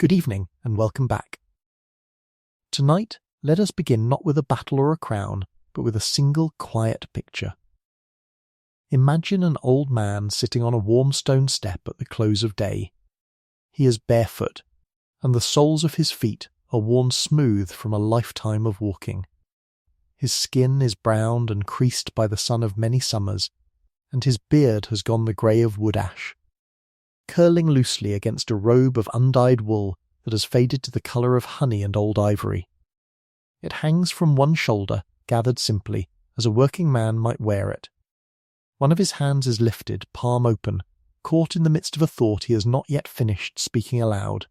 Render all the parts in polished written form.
Good evening and welcome back. Tonight, let us begin not with a battle or a crown, but with a single quiet picture. Imagine an old man sitting on a warm stone step at the close of day. He is barefoot, and the soles of his feet are worn smooth from a lifetime of walking. His skin is browned and creased by the sun of many summers, and his beard has gone the grey of wood ash, curling loosely against a robe of undyed wool that has faded to the colour of honey and old ivory. It hangs from one shoulder, gathered simply, as a working man might wear it. One of his hands is lifted, palm open, caught in the midst of a thought he has not yet finished speaking aloud.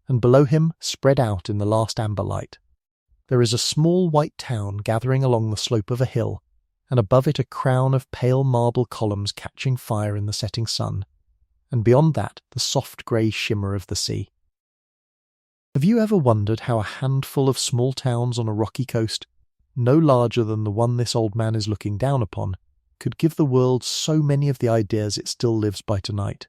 And below him, spread out in the last amber light, there is a small white town gathering along the slope of a hill, and above it a crown of pale marble columns catching fire in the setting sun, and beyond that the soft grey shimmer of the sea. Have you ever wondered how a handful of small towns on a rocky coast, no larger than the one this old man is looking down upon, could give the world so many of the ideas it still lives by tonight?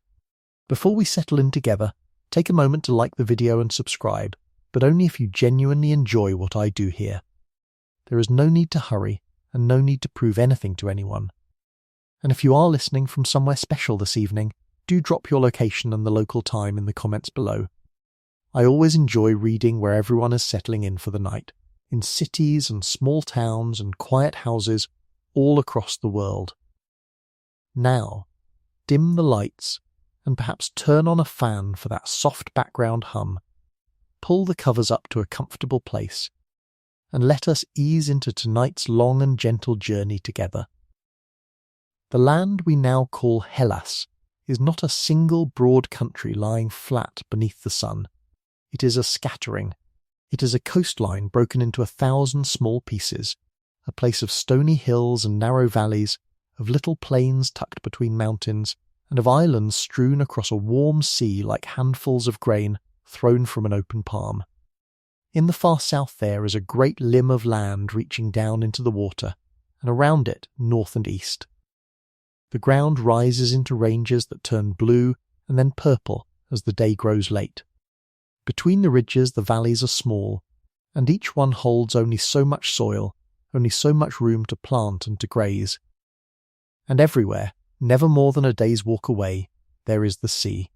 Before we settle in together, take a moment to like the video and subscribe, but only if you genuinely enjoy what I do here. There is no need to hurry, and no need to prove anything to anyone. And if you are listening from somewhere special this evening, do drop your location and the local time in the comments below. I always enjoy reading where everyone is settling in for the night, in cities and small towns and quiet houses all across the world. Now, dim the lights and perhaps turn on a fan for that soft background hum. Pull the covers up to a comfortable place, and let us ease into tonight's long and gentle journey together. The land we now call Hellas is not a single broad country lying flat beneath the sun. It is a scattering. It is a coastline broken into 1,000 small pieces, a place of stony hills and narrow valleys, of little plains tucked between mountains, and of islands strewn across a warm sea like handfuls of grain thrown from an open palm. In the far south there is a great limb of land reaching down into the water, and around it north and east. The ground rises into ranges that turn blue and then purple as the day grows late. Between the ridges the valleys are small, and each one holds only so much soil, only so much room to plant and to graze. And everywhere, never more than a day's walk away, there is the sea.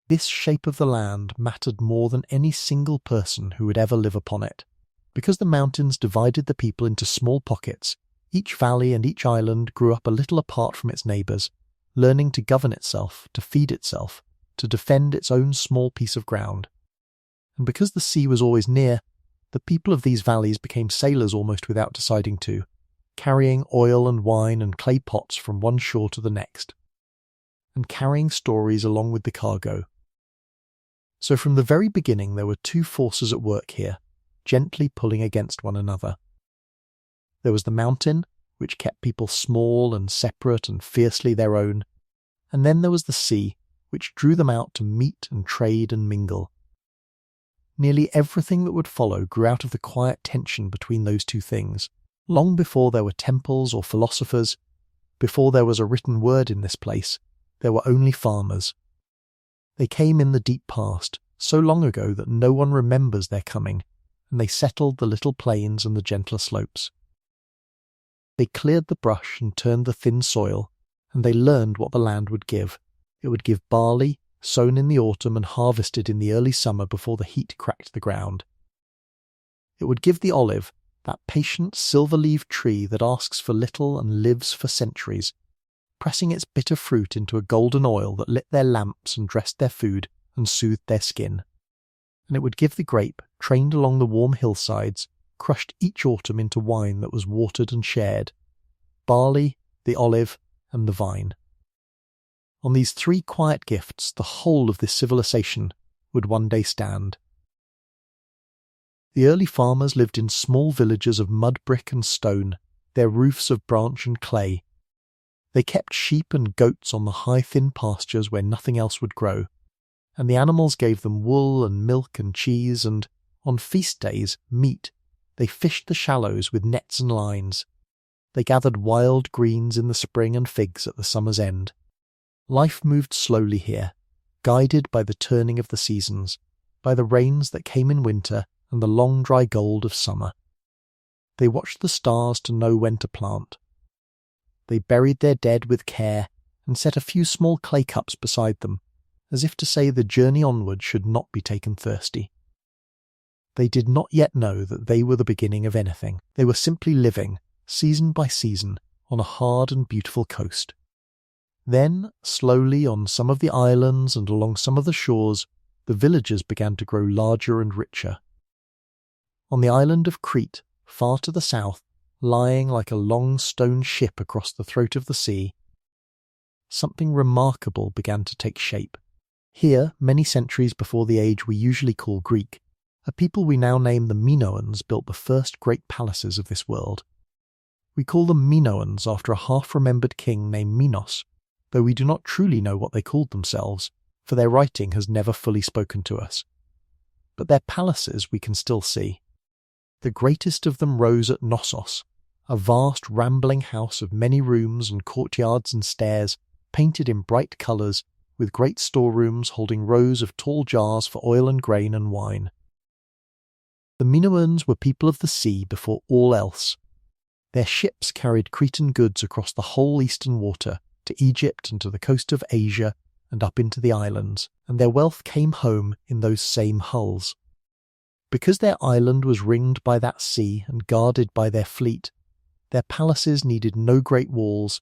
This shape of the land mattered more than any single person who would ever live upon it. Because the mountains divided the people into small pockets, each valley and each island grew up a little apart from its neighbours, learning to govern itself, to feed itself, to defend its own small piece of ground. And because the sea was always near, the people of these valleys became sailors almost without deciding to, carrying oil and wine and clay pots from one shore to the next, and carrying stories along with the cargo. So from the very beginning there were two forces at work here, gently pulling against one another. There was the mountain, which kept people small and separate and fiercely their own, and then there was the sea, which drew them out to meet and trade and mingle. Nearly everything that would follow grew out of the quiet tension between those two things, long before there were temples or philosophers, before there was a written word in this place. There were only farmers. They came in the deep past, so long ago that no one remembers their coming, and they settled the little plains and the gentler slopes. They cleared the brush and turned the thin soil, and they learned what the land would give. It would give barley, sown in the autumn and harvested in the early summer before the heat cracked the ground. It would give the olive, that patient silver-leaved tree that asks for little and lives for centuries, pressing its bitter fruit into a golden oil that lit their lamps and dressed their food and soothed their skin. And it would give the grape, trained along the warm hillsides, crushed each autumn into wine that was watered and shared, barley, the olive, and the vine. On these three quiet gifts the whole of this civilization would one day stand. The early farmers lived in small villages of mud brick and stone, their roofs of branch and clay. They kept sheep and goats on the high thin pastures where nothing else would grow, and the animals gave them wool and milk and cheese, and, on feast days, meat. They fished the shallows with nets and lines. They gathered wild greens in the spring and figs at the summer's end. Life moved slowly here, guided by the turning of the seasons, by the rains that came in winter and the long dry gold of summer. They watched the stars to know when to plant. They buried their dead with care and set a few small clay cups beside them, as if to say the journey onward should not be taken thirsty. They did not yet know that they were the beginning of anything. They were simply living, season by season, on a hard and beautiful coast. Then, slowly on some of the islands and along some of the shores, the villages began to grow larger and richer. On the island of Crete, far to the south, lying like a long stone ship across the throat of the sea, something remarkable began to take shape. Here, many centuries before the age we usually call Greek, a people we now name the Minoans built the first great palaces of this world. We call them Minoans after a half-remembered king named Minos, though we do not truly know what they called themselves, for their writing has never fully spoken to us. But their palaces we can still see. The greatest of them rose at Knossos, a vast rambling house of many rooms and courtyards and stairs, painted in bright colours, with great storerooms holding rows of tall jars for oil and grain and wine. The Minoans were people of the sea before all else. Their ships carried Cretan goods across the whole eastern water, to Egypt and to the coast of Asia and up into the islands, and their wealth came home in those same hulls. Because their island was ringed by that sea and guarded by their fleet, their palaces needed no great walls,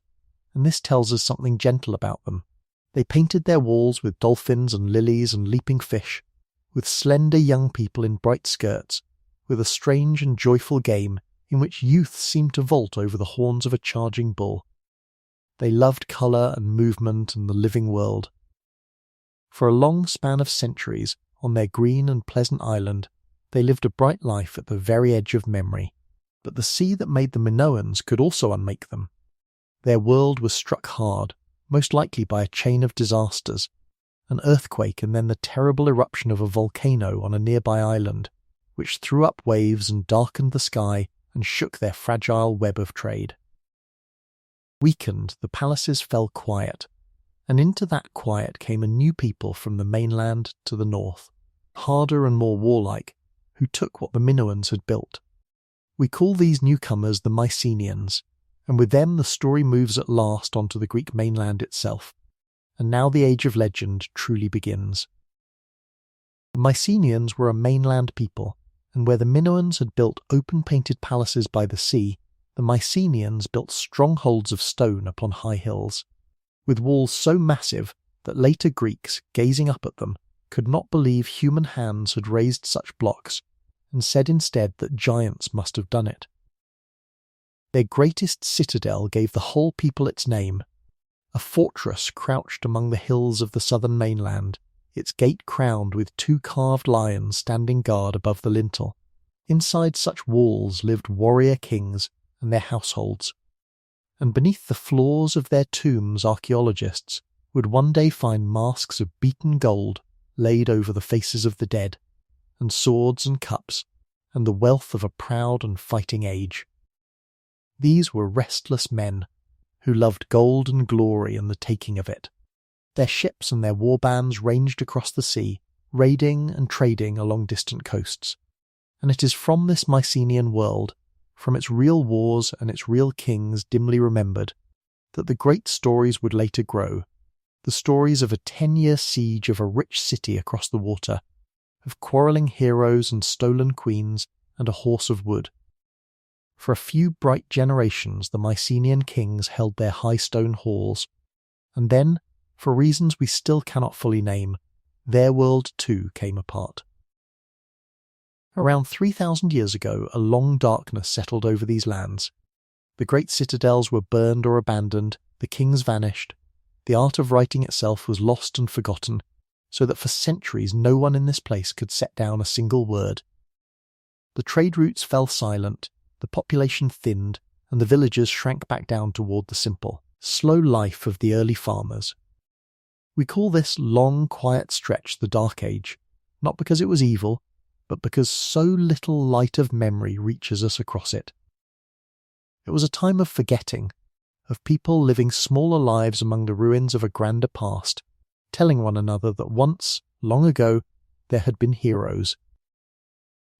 and this tells us something gentle about them. They painted their walls with dolphins and lilies and leaping fish, with slender young people in bright skirts, with a strange and joyful game in which youth seemed to vault over the horns of a charging bull. They loved colour and movement and the living world. For a long span of centuries, on their green and pleasant island, they lived a bright life at the very edge of memory. But the sea that made the Minoans could also unmake them. Their world was struck hard, most likely by a chain of disasters, an earthquake and then the terrible eruption of a volcano on a nearby island, which threw up waves and darkened the sky and shook their fragile web of trade. Weakened, the palaces fell quiet, and into that quiet came a new people from the mainland to the north, harder and more warlike, who took what the Minoans had built. We call these newcomers the Mycenaeans, and with them the story moves at last onto the Greek mainland itself, and now the age of legend truly begins. The Mycenaeans were a mainland people, and where the Minoans had built open-painted palaces by the sea, the Mycenaeans built strongholds of stone upon high hills, with walls so massive that later Greeks, gazing up at them, could not believe human hands had raised such blocks, and said instead that giants must have done it. Their greatest citadel gave the whole people its name, a fortress crouched among the hills of the southern mainland, its gate crowned with 2 carved lions standing guard above the lintel. Inside such walls lived warrior kings and their households, and beneath the floors of their tombs archaeologists would one day find masks of beaten gold laid over the faces of the dead, and swords and cups, and the wealth of a proud and fighting age. These were restless men, who loved gold and glory and the taking of it. Their ships and their war bands ranged across the sea, raiding and trading along distant coasts. And it is from this Mycenaean world, from its real wars and its real kings dimly remembered, that the great stories would later grow, the stories of a 10-year siege of a rich city across the water, of quarrelling heroes and stolen queens and a horse of wood. For a few bright generations the Mycenaean kings held their high stone halls, and then, for reasons we still cannot fully name, their world too came apart. Around 3,000 years ago, a long darkness settled over these lands. The great citadels were burned or abandoned, the kings vanished, the art of writing itself was lost and forgotten, so that for centuries no one in this place could set down a single word. The trade routes fell silent, the population thinned, and the villagers shrank back down toward the simple, slow life of the early farmers. We call this long, quiet stretch the Dark Age, not because it was evil, but because so little light of memory reaches us across it. It was a time of forgetting, of people living smaller lives among the ruins of a grander past, telling one another that once, long ago, there had been heroes.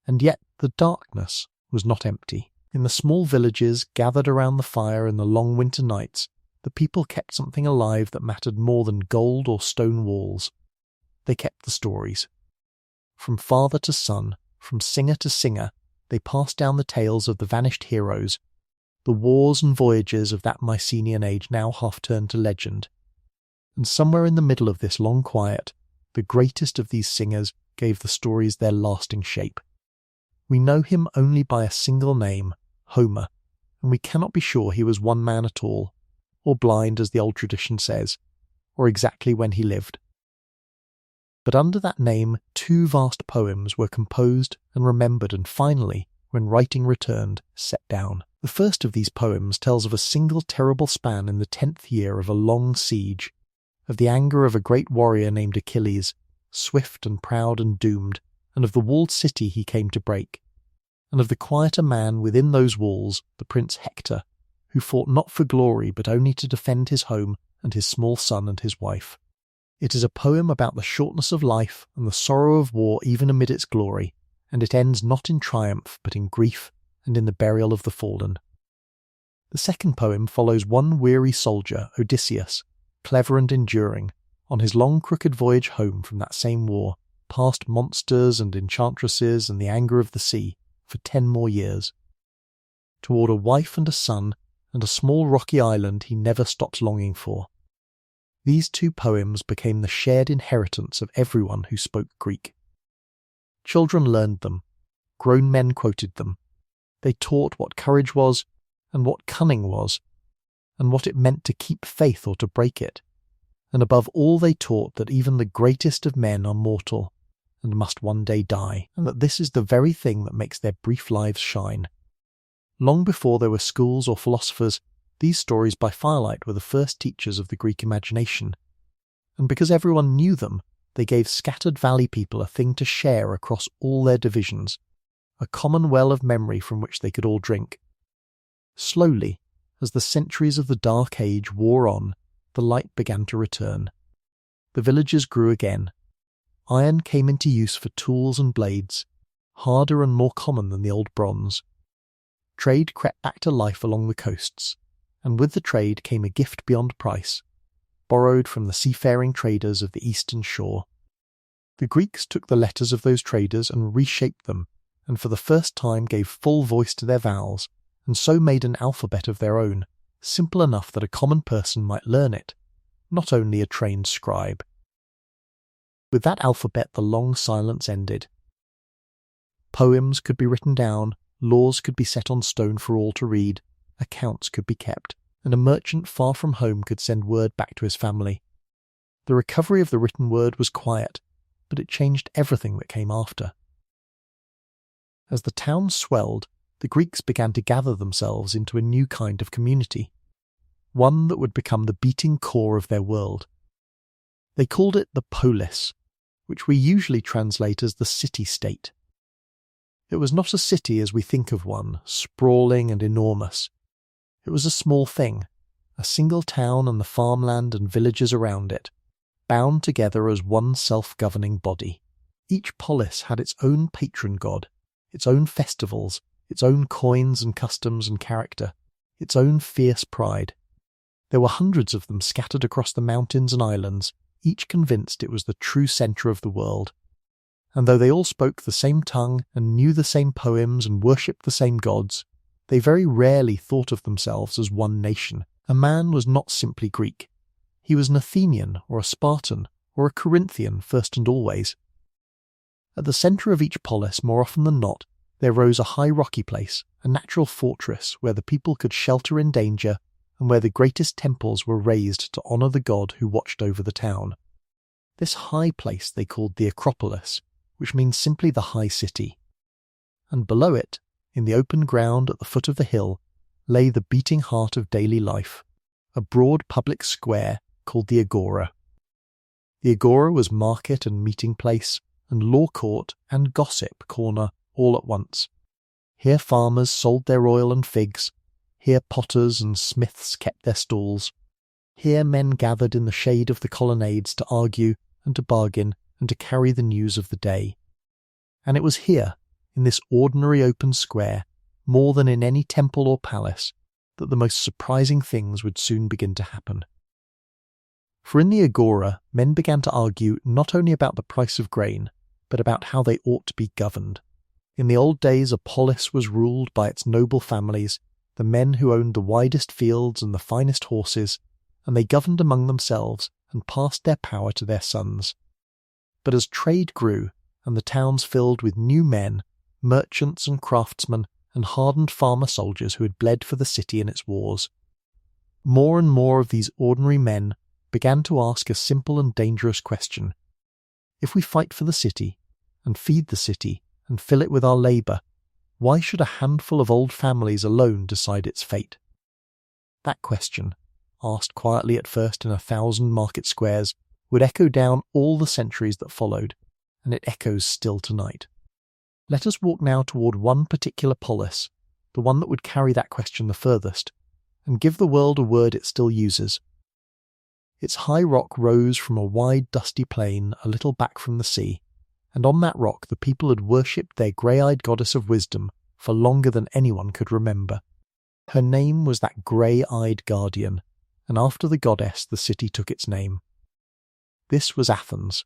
And yet the darkness was not empty. In the small villages gathered around the fire in the long winter nights, the people kept something alive that mattered more than gold or stone walls. They kept the stories. From father to son, from singer to singer, they passed down the tales of the vanished heroes, the wars and voyages of that Mycenaean age now half turned to legend. And somewhere in the middle of this long quiet, the greatest of these singers gave the stories their lasting shape. We know him only by a single name, Homer, and we cannot be sure he was one man at all, or blind as the old tradition says, or exactly when he lived. But under that name 2 vast poems were composed and remembered and finally, when writing returned, set down. The first of these poems tells of a single terrible span in the 10th year of a long siege, of the anger of a great warrior named Achilles, swift and proud and doomed, and of the walled city he came to break, and of the quieter man within those walls, the Prince Hector, who fought not for glory but only to defend his home and his small son and his wife. It is a poem about the shortness of life and the sorrow of war even amid its glory, and it ends not in triumph but in grief and in the burial of the fallen. The second poem follows one weary soldier, Odysseus, clever and enduring, on his long crooked voyage home from that same war, past monsters and enchantresses and the anger of the sea, for 10 more years. Toward a wife and a son and a small rocky island he never stopped longing for. These 2 poems became the shared inheritance of everyone who spoke Greek. Children learned them. Grown men quoted them. They taught what courage was, and what cunning was, and what it meant to keep faith or to break it. And above all they taught that even the greatest of men are mortal, and must one day die, and that this is the very thing that makes their brief lives shine. Long before there were schools or philosophers, these stories by firelight were the first teachers of the Greek imagination. And because everyone knew them, they gave scattered valley people a thing to share across all their divisions, a common well of memory from which they could all drink. Slowly, as the centuries of the Dark Age wore on, the light began to return. The villages grew again. Iron came into use for tools and blades, harder and more common than the old bronze. Trade crept back to life along the coasts, and with the trade came a gift beyond price, borrowed from the seafaring traders of the eastern shore. The Greeks took the letters of those traders and reshaped them, and for the first time gave full voice to their vowels, and so made an alphabet of their own, simple enough that a common person might learn it, not only a trained scribe. With that alphabet the long silence ended. Poems could be written down, laws could be set on stone for all to read, accounts could be kept, and a merchant far from home could send word back to his family. The recovery of the written word was quiet, but it changed everything that came after. As the town swelled, the Greeks began to gather themselves into a new kind of community, one that would become the beating core of their world. They called it the polis, which we usually translate as the city-state. It was not a city as we think of one, sprawling and enormous. It was a small thing, a single town and the farmland and villages around it, bound together as one self-governing body. Each polis had its own patron god, its own festivals, its own coins and customs and character, its own fierce pride. There were hundreds of them scattered across the mountains and islands, each convinced it was the true centre of the world. And though they all spoke the same tongue and knew the same poems and worshipped the same gods, they very rarely thought of themselves as one nation. A man was not simply Greek. He was an Athenian or a Spartan or a Corinthian first and always. At the centre of each polis, more often than not, there rose a high rocky place, a natural fortress where the people could shelter in danger and where the greatest temples were raised to honour the god who watched over the town. This high place they called the Acropolis, which means simply the high city. And below it, in the open ground at the foot of the hill, lay the beating heart of daily life, a broad public square called the Agora. The Agora was market and meeting place, and law court and gossip corner all at once. Here farmers sold their oil and figs, here potters and smiths kept their stalls. Here men gathered in the shade of the colonnades to argue and to bargain and to carry the news of the day. And it was here, in this ordinary open square, more than in any temple or palace, that the most surprising things would soon begin to happen. For in the agora, men began to argue not only about the price of grain, but about how they ought to be governed. In the old days, a polis was ruled by its noble families, the men who owned the widest fields and the finest horses, and they governed among themselves and passed their power to their sons. But as trade grew, and the towns filled with new men, merchants and craftsmen, and hardened farmer soldiers who had bled for the city in its wars, more and more of these ordinary men began to ask a simple and dangerous question. If we fight for the city, and feed the city, and fill it with our labour, why should a handful of old families alone decide its fate? That question, asked quietly at first in 1,000 market squares, would echo down all the centuries that followed, and it echoes still tonight. Let us walk now toward one particular polis, the one that would carry that question the furthest, and give the world a word it still uses. Its high rock rose from a wide dusty plain a little back from the sea, and on that rock the people had worshipped their grey-eyed goddess of wisdom for longer than anyone could remember. Her name was that grey-eyed guardian, and after the goddess the city took its name. This was Athens.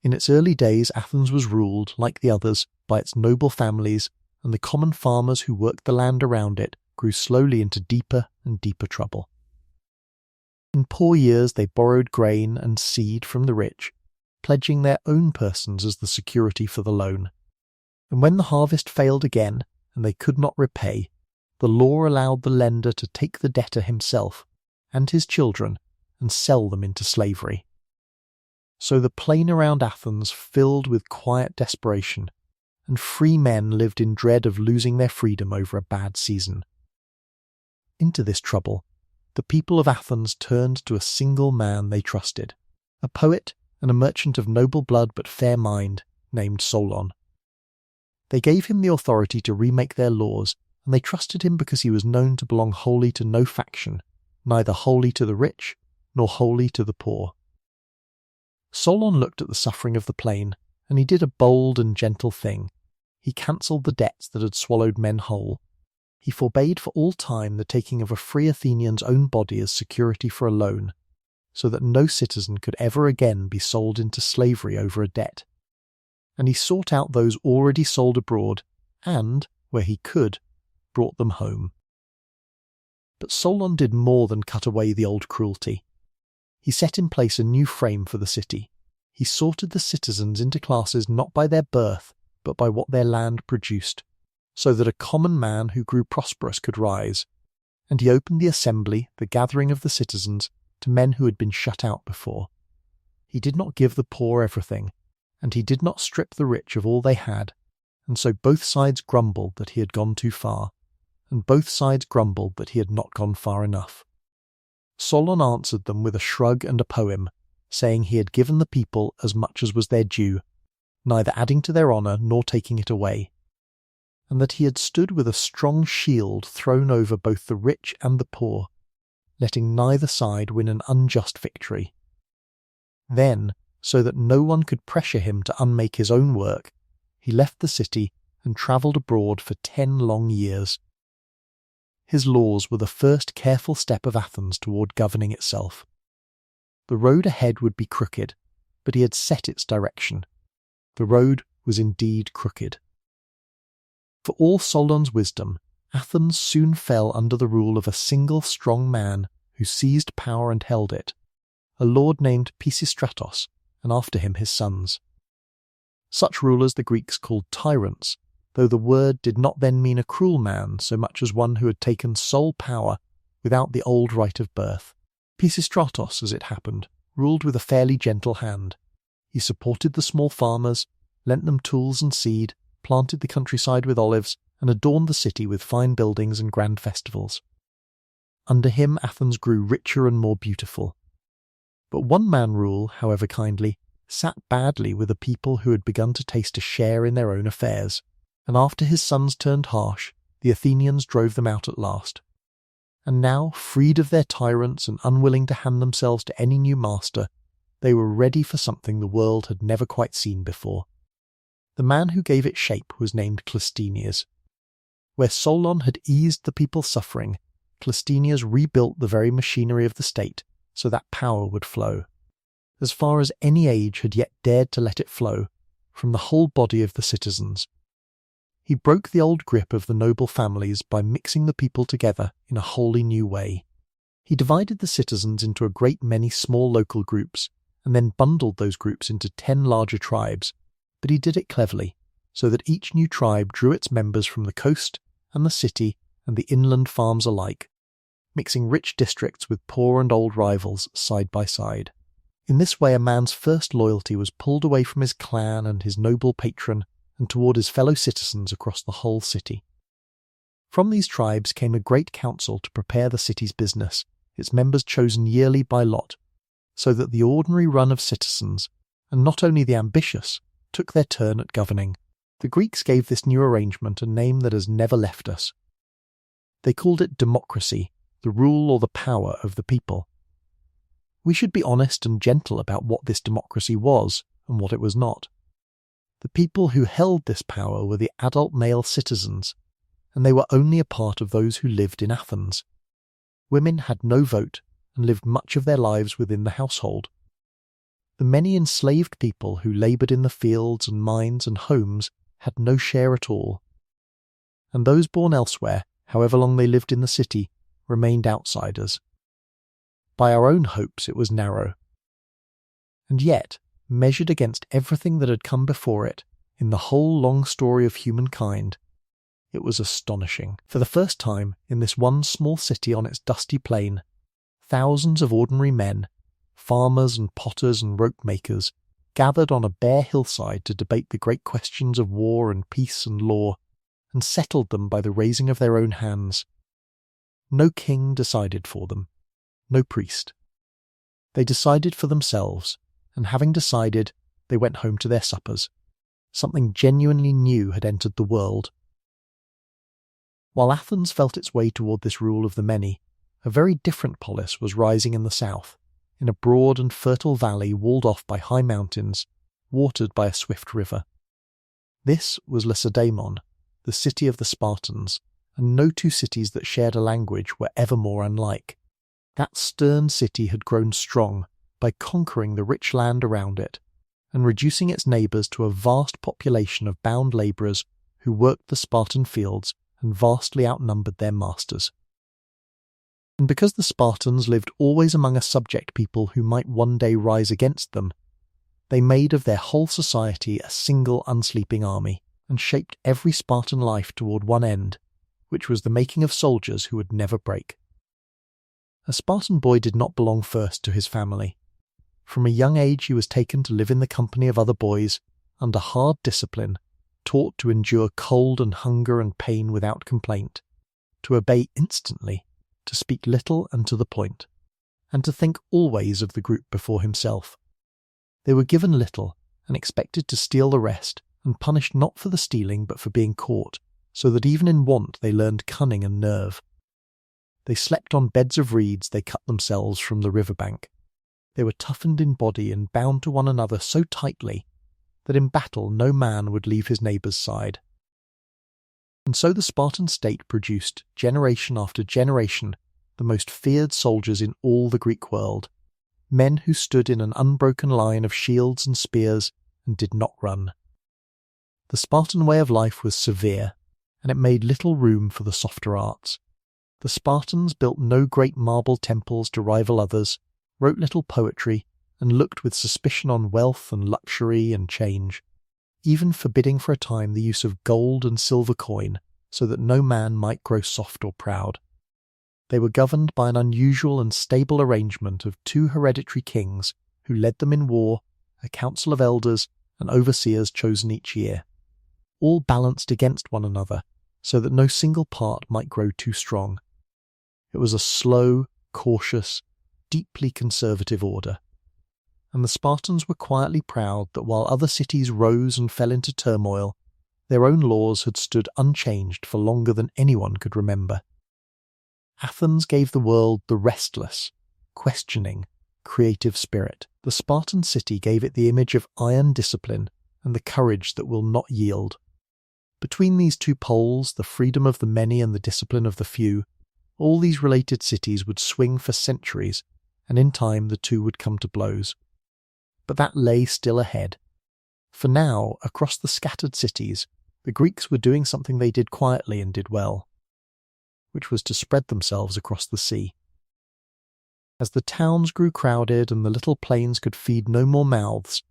In its early days Athens was ruled, like the others, by its noble families, and the common farmers who worked the land around it grew slowly into deeper and deeper trouble. In poor years they borrowed grain and seed from the rich, pledging their own persons as the security for the loan. And when the harvest failed again, and they could not repay, the law allowed the lender to take the debtor himself and his children and sell them into slavery. So the plain around Athens filled with quiet desperation, and free men lived in dread of losing their freedom over a bad season. Into this trouble, the people of Athens turned to a single man they trusted, a poet and a merchant of noble blood but fair mind, named Solon. They gave him the authority to remake their laws, and they trusted him because he was known to belong wholly to no faction, neither wholly to the rich, nor wholly to the poor. Solon looked at the suffering of the plain, and he did a bold and gentle thing. He cancelled the debts that had swallowed men whole. He forbade for all time the taking of a free Athenian's own body as security for a loan, so that no citizen could ever again be sold into slavery over a debt. And he sought out those already sold abroad, and, where he could, brought them home. But Solon did more than cut away the old cruelty. He set in place a new frame for the city. He sorted the citizens into classes not by their birth, but by what their land produced, so that a common man who grew prosperous could rise. And he opened the assembly, the gathering of the citizens, to men who had been shut out before. He did not give the poor everything, and he did not strip the rich of all they had, and so both sides grumbled that he had gone too far, and both sides grumbled that he had not gone far enough. Solon answered them with a shrug and a poem, saying he had given the people as much as was their due, neither adding to their honour nor taking it away, and that he had stood with a strong shield thrown over both the rich and the poor, letting neither side win an unjust victory. Then, so that no one could pressure him to unmake his own work, he left the city and travelled abroad for 10 long years. His laws were the first careful step of Athens toward governing itself. The road ahead would be crooked, but he had set its direction. The road was indeed crooked. For all Solon's wisdom, Athens soon fell under the rule of a single strong man who seized power and held it, a lord named Pisistratos, and after him his sons. Such rulers the Greeks called tyrants, though the word did not then mean a cruel man so much as one who had taken sole power without the old right of birth. Pisistratos, as it happened, ruled with a fairly gentle hand. He supported the small farmers, lent them tools and seed, planted the countryside with olives, and adorned the city with fine buildings and grand festivals. Under him Athens grew richer and more beautiful. But one-man rule, however kindly, sat badly with a people who had begun to taste a share in their own affairs, and after his sons turned harsh, the Athenians drove them out at last. And now, freed of their tyrants and unwilling to hand themselves to any new master, they were ready for something the world had never quite seen before. The man who gave it shape was named Clisthenes. Where Solon had eased the people's suffering, Clisthenes rebuilt the very machinery of the state so that power would flow, as far as any age had yet dared to let it flow, from the whole body of the citizens. He broke the old grip of the noble families by mixing the people together in a wholly new way. He divided the citizens into a great many small local groups, and then bundled those groups into 10 larger tribes, but he did it cleverly, so that each new tribe drew its members from the coast and the city and the inland farms alike, mixing rich districts with poor and old rivals side by side. In this way a man's first loyalty was pulled away from his clan and his noble patron and toward his fellow citizens across the whole city. From these tribes came a great council to prepare the city's business, its members chosen yearly by lot, so that the ordinary run of citizens, and not only the ambitious, took their turn at governing. The Greeks gave this new arrangement a name that has never left us. They called it democracy, the rule or the power of the people. We should be honest and gentle about what this democracy was and what it was not. The people who held this power were the adult male citizens, and they were only a part of those who lived in Athens. Women had no vote and lived much of their lives within the household. The many enslaved people who laboured in the fields and mines and homes had no share at all. And those born elsewhere, however long they lived in the city, remained outsiders. By our own hopes it was narrow. And yet, measured against everything that had come before it, in the whole long story of humankind, it was astonishing. For the first time, in this one small city on its dusty plain, thousands of ordinary men, farmers and potters and rope makers, gathered on a bare hillside to debate the great questions of war and peace and law, and settled them by the raising of their own hands. No king decided for them, no priest. They decided for themselves, and having decided, they went home to their suppers. Something genuinely new had entered the world. While Athens felt its way toward this rule of the many, a very different polis was rising in the south, in a broad and fertile valley walled off by high mountains, watered by a swift river. This was Lacedaemon, the city of the Spartans, and no two cities that shared a language were ever more unlike. That stern city had grown strong by conquering the rich land around it, and reducing its neighbours to a vast population of bound labourers who worked the Spartan fields and vastly outnumbered their masters. And because the Spartans lived always among a subject people who might one day rise against them, they made of their whole society a single unsleeping army, and shaped every Spartan life toward one end, which was the making of soldiers who would never break. A Spartan boy did not belong first to his family. From a young age he was taken to live in the company of other boys, under hard discipline, taught to endure cold and hunger and pain without complaint, to obey instantly, to speak little and to the point, and to think always of the group before himself. They were given little, and expected to steal the rest, and punished not for the stealing but for being caught, so that even in want they learned cunning and nerve. They slept on beds of reeds they cut themselves from the river bank. They were toughened in body and bound to one another so tightly that in battle no man would leave his neighbour's side. And so the Spartan state produced, generation after generation, the most feared soldiers in all the Greek world, men who stood in an unbroken line of shields and spears and did not run. The Spartan way of life was severe, and it made little room for the softer arts. The Spartans built no great marble temples to rival others, wrote little poetry, and looked with suspicion on wealth and luxury and change, even forbidding for a time the use of gold and silver coin, so that no man might grow soft or proud. They were governed by an unusual and stable arrangement of 2 hereditary kings who led them in war, a council of elders, and overseers chosen each year, all balanced against one another, so that no single part might grow too strong. It was a slow, cautious, deeply conservative order, and the Spartans were quietly proud that while other cities rose and fell into turmoil, their own laws had stood unchanged for longer than anyone could remember. Athens gave the world the restless, questioning, creative spirit. The Spartan city gave it the image of iron discipline and the courage that will not yield. Between these two poles, the freedom of the many and the discipline of the few, all these related cities would swing for centuries, and in time the two would come to blows. But that lay still ahead. For now, across the scattered cities, the Greeks were doing something they did quietly and did well, which was to spread themselves across the sea. As the towns grew crowded and the little plains could feed no more mouths,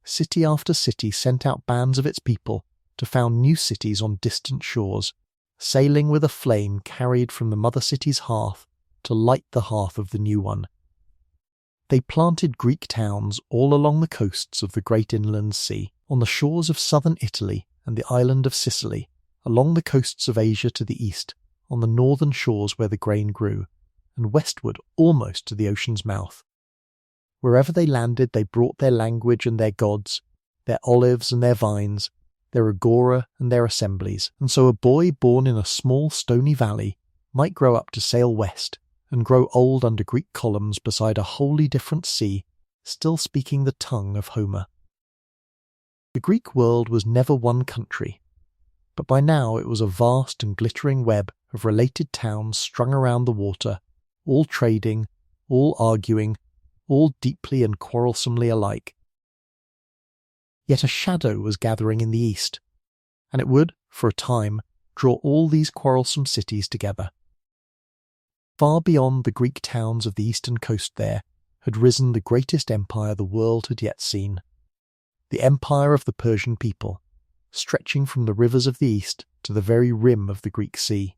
city after city sent out bands of its people to found new cities on distant shores, sailing with a flame carried from the mother city's hearth to light the hearth of the new one. They planted Greek towns all along the coasts of the great inland sea, on the shores of southern Italy and the island of Sicily, along the coasts of Asia to the east, on the northern shores where the grain grew, and westward almost to the ocean's mouth. Wherever they landed, they brought their language and their gods, their olives and their vines, their agora and their assemblies, and so a boy born in a small stony valley might grow up to sail west and grow old under Greek columns beside a wholly different sea, still speaking the tongue of Homer. The Greek world was never one country, but by now it was a vast and glittering web of related towns strung around the water, all trading, all arguing, all deeply and quarrelsomely alike. Yet a shadow was gathering in the east, and it would, for a time, draw all these quarrelsome cities together. Far beyond the Greek towns of the eastern coast there had risen the greatest empire the world had yet seen, the empire of the Persian people, stretching from the rivers of the east to the very rim of the Greek sea,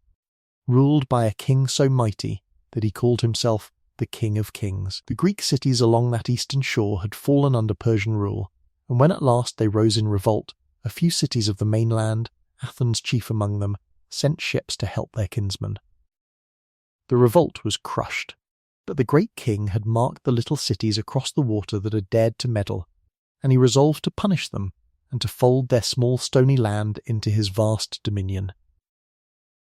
ruled by a king so mighty that he called himself the King of Kings. The Greek cities along that eastern shore had fallen under Persian rule, and when at last they rose in revolt, a few cities of the mainland, Athens chief among them, sent ships to help their kinsmen. The revolt was crushed, but the great king had marked the little cities across the water that had dared to meddle, and he resolved to punish them and to fold their small stony land into his vast dominion.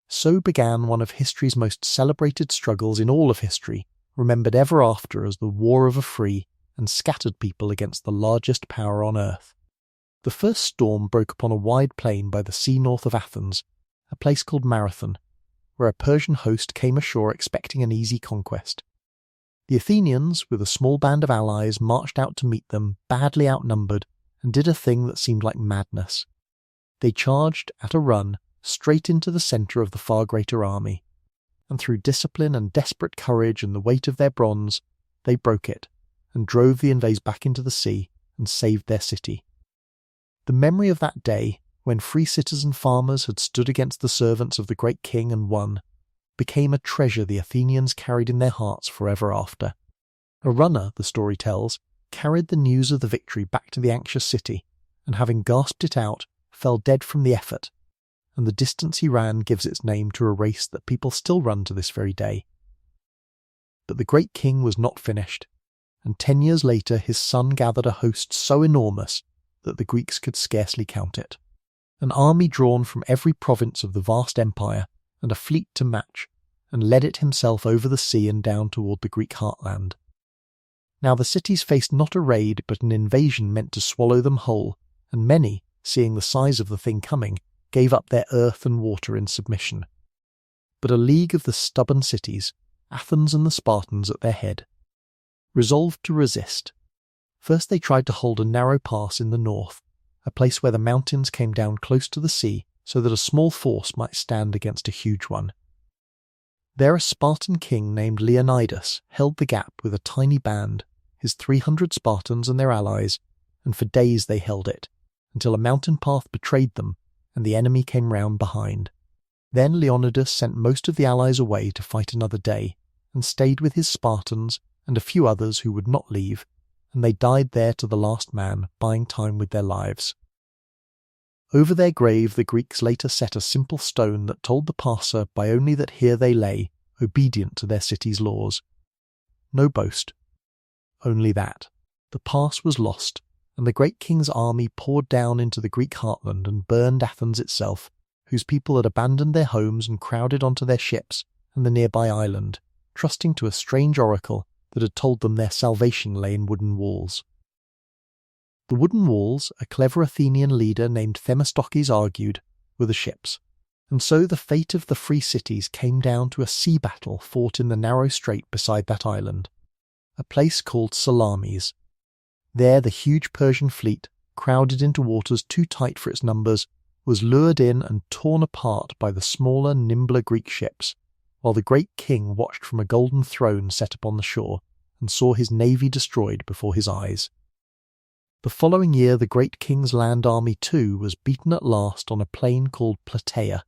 So began one of history's most celebrated struggles in all of history, remembered ever after as the war of a free and scattered people against the largest power on earth. The first storm broke upon a wide plain by the sea north of Athens, a place called Marathon, where a Persian host came ashore expecting an easy conquest. The Athenians, with a small band of allies, marched out to meet them, badly outnumbered, and did a thing that seemed like madness. They charged, at a run, straight into the centre of the far greater army, and through discipline and desperate courage and the weight of their bronze, they broke it, and drove the invaders back into the sea, and saved their city. The memory of that day, when free citizen farmers had stood against the servants of the great king and won, became a treasure the Athenians carried in their hearts forever after. A runner, the story tells, carried the news of the victory back to the anxious city, and having gasped it out, fell dead from the effort, and the distance he ran gives its name to a race that people still run to this very day. But the great king was not finished, and 10 years later his son gathered a host so enormous that the Greeks could scarcely count it. An army drawn from every province of the vast empire, and a fleet to match, and led it himself over the sea and down toward the Greek heartland. Now the cities faced not a raid, but an invasion meant to swallow them whole, and many, seeing the size of the thing coming, gave up their earth and water in submission. But a league of the stubborn cities, Athens and the Spartans at their head, resolved to resist. First they tried to hold a narrow pass in the north, a place where the mountains came down close to the sea, so that a small force might stand against a huge one. There a Spartan king named Leonidas held the gap with a tiny band, his 300 Spartans and their allies, and for days they held it, until a mountain path betrayed them, and the enemy came round behind. Then Leonidas sent most of the allies away to fight another day, and stayed with his Spartans and a few others who would not leave, and they died there to the last man, buying time with their lives. Over their grave the Greeks later set a simple stone that told the passer by only that here they lay, obedient to their city's laws. No boast. Only that. The pass was lost, and the great king's army poured down into the Greek heartland and burned Athens itself, whose people had abandoned their homes and crowded onto their ships and the nearby island, trusting to a strange oracle that had told them their salvation lay in wooden walls. The wooden walls, a clever Athenian leader named Themistocles argued, were the ships, and so the fate of the free cities came down to a sea battle fought in the narrow strait beside that island, a place called Salamis. There the huge Persian fleet, crowded into waters too tight for its numbers, was lured in and torn apart by the smaller, nimbler Greek ships, while the great king watched from a golden throne set upon the shore and saw his navy destroyed before his eyes. The following year the great king's land army too was beaten at last on a plain called Plataea,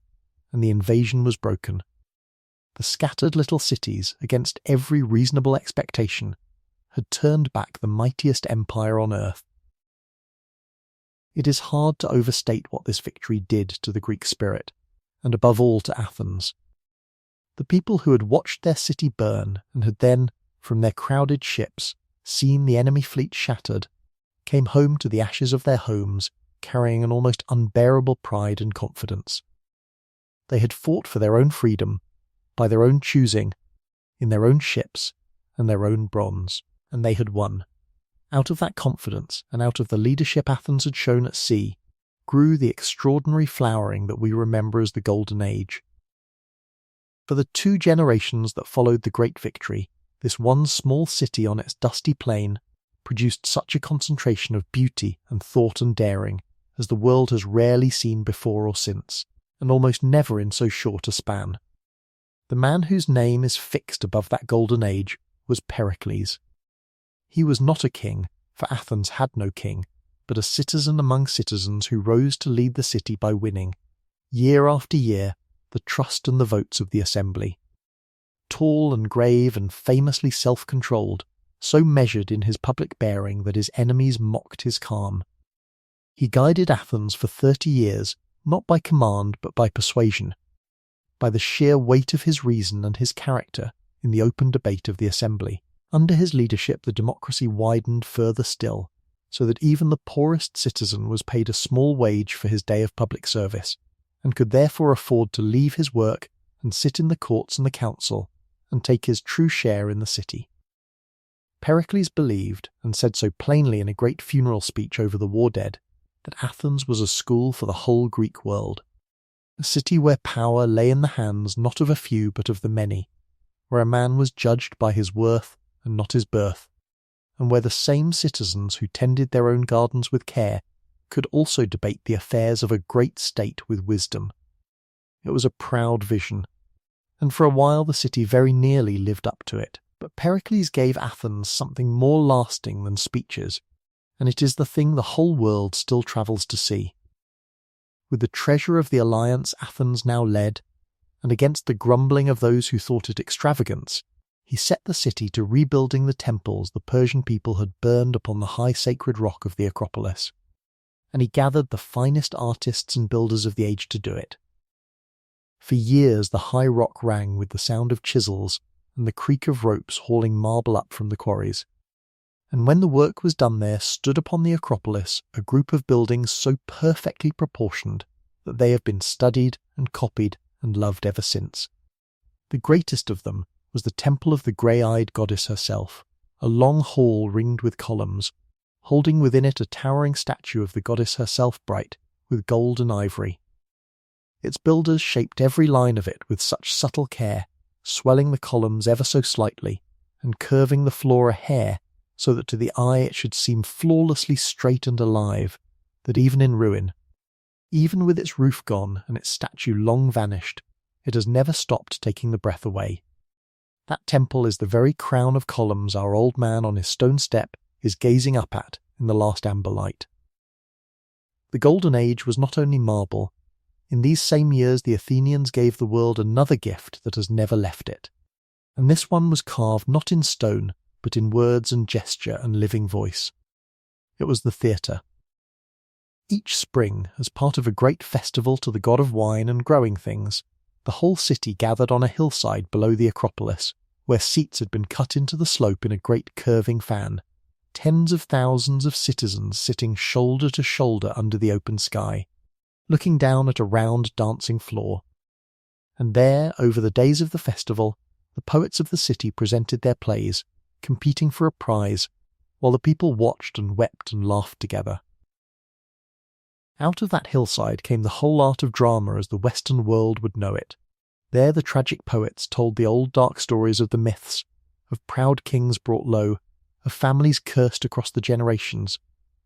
and the invasion was broken. The scattered little cities, against every reasonable expectation, had turned back the mightiest empire on earth. It is hard to overstate what this victory did to the Greek spirit, and above all to Athens. The people who had watched their city burn and had then, from their crowded ships, seen the enemy fleet shattered, came home to the ashes of their homes carrying an almost unbearable pride and confidence. They had fought for their own freedom, by their own choosing, in their own ships and their own bronze, and they had won. Out of that confidence, and out of the leadership Athens had shown at sea, grew the extraordinary flowering that we remember as the Golden Age. For the 2 generations that followed the great victory, this one small city on its dusty plain produced such a concentration of beauty and thought and daring as the world has rarely seen before or since, and almost never in so short a span. The man whose name is fixed above that Golden Age was Pericles. He was not a king, for Athens had no king, but a citizen among citizens who rose to lead the city by winning, year after year, the trust and the votes of the assembly. Tall and grave and famously self-controlled, so measured in his public bearing that his enemies mocked his calm. He guided Athens for 30 years, not by command but by persuasion, by the sheer weight of his reason and his character in the open debate of the assembly. Under his leadership the democracy widened further still, so that even the poorest citizen was paid a small wage for his day of public service, and could therefore afford to leave his work and sit in the courts and the council, and take his true share in the city. Pericles believed, and said so plainly in a great funeral speech over the war dead, that Athens was a school for the whole Greek world, a city where power lay in the hands not of a few but of the many, where a man was judged by his worth and not his birth, and where the same citizens who tended their own gardens with care could also debate the affairs of a great state with wisdom. It was a proud vision, and for a while the city very nearly lived up to it. But Pericles gave Athens something more lasting than speeches, and it is the thing the whole world still travels to see. With the treasure of the alliance Athens now led, and against the grumbling of those who thought it extravagance, he set the city to rebuilding the temples the Persian people had burned upon the high sacred rock of the Acropolis, and he gathered the finest artists and builders of the age to do it. For years the high rock rang with the sound of chisels and the creak of ropes hauling marble up from the quarries, and when the work was done there stood upon the Acropolis a group of buildings so perfectly proportioned that they have been studied and copied and loved ever since. The greatest of them was the temple of the grey-eyed goddess herself, a long hall ringed with columns, holding within it a towering statue of the goddess herself bright with gold and ivory. Its builders shaped every line of it with such subtle care, swelling the columns ever so slightly, and curving the floor a hair, so that to the eye it should seem flawlessly straight and alive, that even in ruin, even with its roof gone and its statue long vanished, it has never stopped taking the breath away. That temple is the very crown of columns our old man on his stone step is gazing up at in the last amber light. The Golden Age was not only marble. In these same years the Athenians gave the world another gift that has never left it, and this one was carved not in stone, but in words and gesture and living voice. It was the theatre. Each spring, as part of a great festival to the god of wine and growing things, the whole city gathered on a hillside below the Acropolis, where seats had been cut into the slope in a great curving fan, tens of thousands of citizens sitting shoulder to shoulder under the open sky, looking down at a round dancing floor. And there, over the days of the festival, the poets of the city presented their plays, competing for a prize, while the people watched and wept and laughed together. Out of that hillside came the whole art of drama as the Western world would know it. There the tragic poets told the old dark stories of the myths, of proud kings brought low, of families cursed across the generations,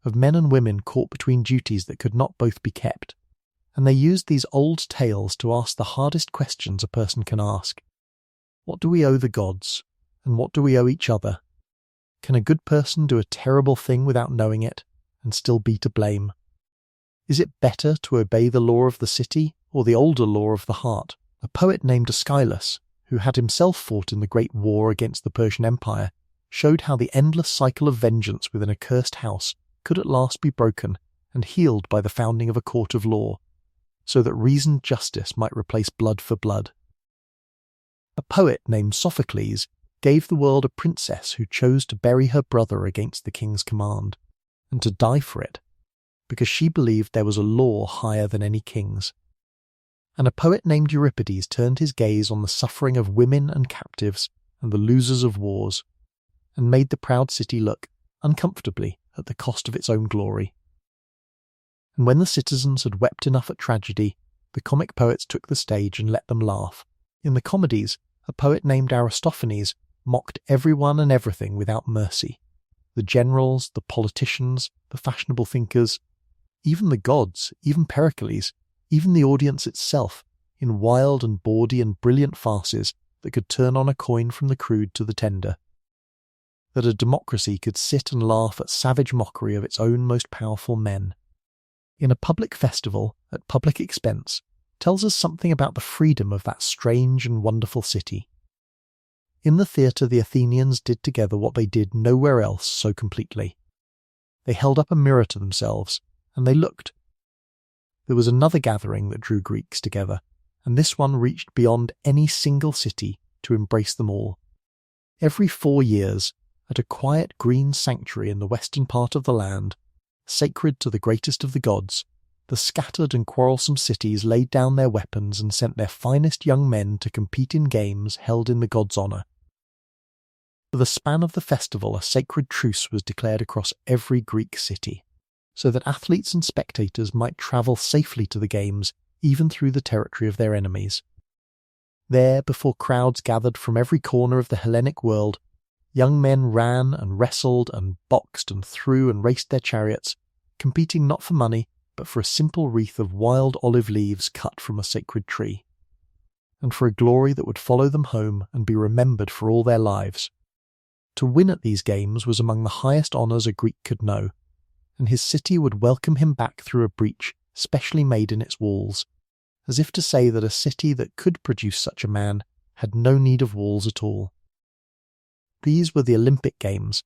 of men and women caught between duties that could not both be kept. And they used these old tales to ask the hardest questions a person can ask. What do we owe the gods, and what do we owe each other? Can a good person do a terrible thing without knowing it, and still be to blame? Is it better to obey the law of the city, or the older law of the heart? A poet named Aeschylus, who had himself fought in the great war against the Persian Empire, showed how the endless cycle of vengeance within a cursed house could at last be broken and healed by the founding of a court of law, so that reasoned justice might replace blood for blood. A poet named Sophocles gave the world a princess who chose to bury her brother against the king's command, and to die for it, because she believed there was a law higher than any king's. And a poet named Euripides turned his gaze on the suffering of women and captives and the losers of wars, and made the proud city look uncomfortably at the cost of its own glory. And when the citizens had wept enough at tragedy, the comic poets took the stage and let them laugh. In the comedies, a poet named Aristophanes mocked everyone and everything without mercy. The generals, the politicians, the fashionable thinkers, even the gods, even Pericles, even the audience itself, in wild and bawdy and brilliant farces that could turn on a coin from the crude to the tender. That a democracy could sit and laugh at savage mockery of its own most powerful men, in a public festival, at public expense, tells us something about the freedom of that strange and wonderful city. In the theatre the Athenians did together what they did nowhere else so completely. They held up a mirror to themselves, and they looked. There was another gathering that drew Greeks together, and this one reached beyond any single city to embrace them all. Every 4 years, at a quiet green sanctuary in the western part of the land, sacred to the greatest of the gods, the scattered and quarrelsome cities laid down their weapons and sent their finest young men to compete in games held in the gods' honour. For the span of the festival, a sacred truce was declared across every Greek city, so that athletes and spectators might travel safely to the games, even through the territory of their enemies. There, before crowds gathered from every corner of the Hellenic world, young men ran and wrestled and boxed and threw and raced their chariots, competing not for money, but for a simple wreath of wild olive leaves cut from a sacred tree, and for a glory that would follow them home and be remembered for all their lives. To win at these games was among the highest honours a Greek could know, and his city would welcome him back through a breach specially made in its walls, as if to say that a city that could produce such a man had no need of walls at all. These were the Olympic Games,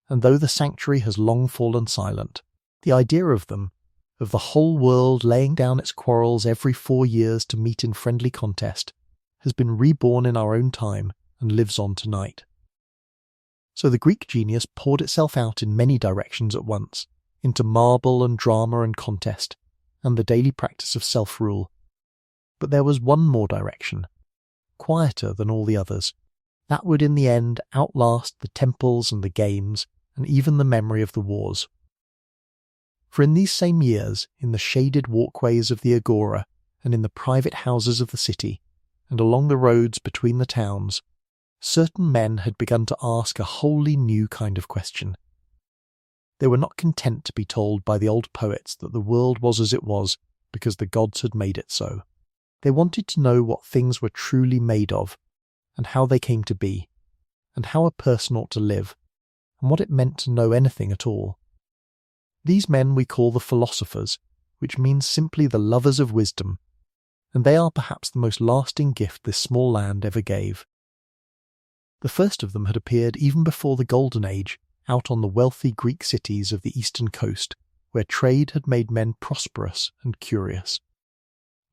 and though the sanctuary has long fallen silent, the idea of them, of the whole world laying down its quarrels every 4 years to meet in friendly contest, has been reborn in our own time and lives on tonight. So the Greek genius poured itself out in many directions at once, into marble and drama and contest, and the daily practice of self-rule. But there was one more direction, quieter than all the others, that would in the end outlast the temples and the games, and even the memory of the wars. For in these same years, in the shaded walkways of the agora, and in the private houses of the city, and along the roads between the towns, certain men had begun to ask a wholly new kind of question. They were not content to be told by the old poets that the world was as it was because the gods had made it so. They wanted to know what things were truly made of, and how they came to be, and how a person ought to live, and what it meant to know anything at all. These men we call the philosophers, which means simply the lovers of wisdom, and they are perhaps the most lasting gift this small land ever gave. The first of them had appeared even before the Golden Age, out on the wealthy Greek cities of the eastern coast, where trade had made men prosperous and curious.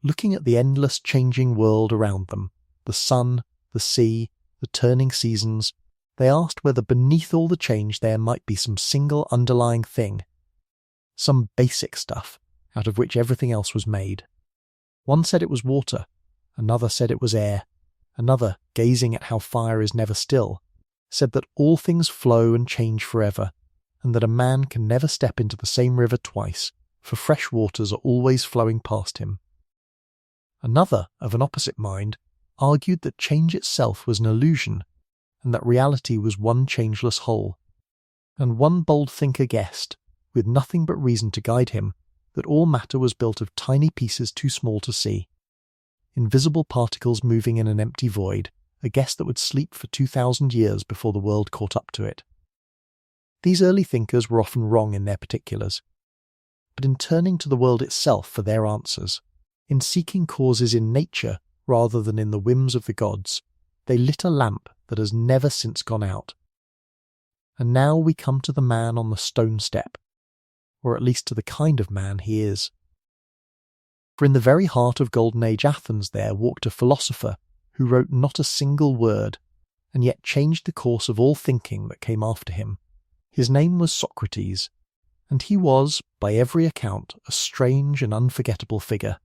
Looking at the endless changing world around them, the sun, the sea, the turning seasons, they asked whether beneath all the change there might be some single underlying thing, some basic stuff out of which everything else was made. One said it was water, another said it was air, another, gazing at how fire is never still, said that all things flow and change forever, and that a man can never step into the same river twice, for fresh waters are always flowing past him. Another, of an opposite mind, argued that change itself was an illusion, and that reality was one changeless whole. And one bold thinker guessed, with nothing but reason to guide him, that all matter was built of tiny pieces too small to see. Invisible particles moving in an empty void, a guess that would sleep for 2,000 years before the world caught up to it. These early thinkers were often wrong in their particulars. But in turning to the world itself for their answers, in seeking causes in nature rather than in the whims of the gods, they lit a lamp that has never since gone out. And now we come to the man on the stone step, or at least to the kind of man he is. For in the very heart of Golden Age Athens there walked a philosopher who wrote not a single word, and yet changed the course of all thinking that came after him. His name was Socrates, and he was, by every account, a strange and unforgettable figure.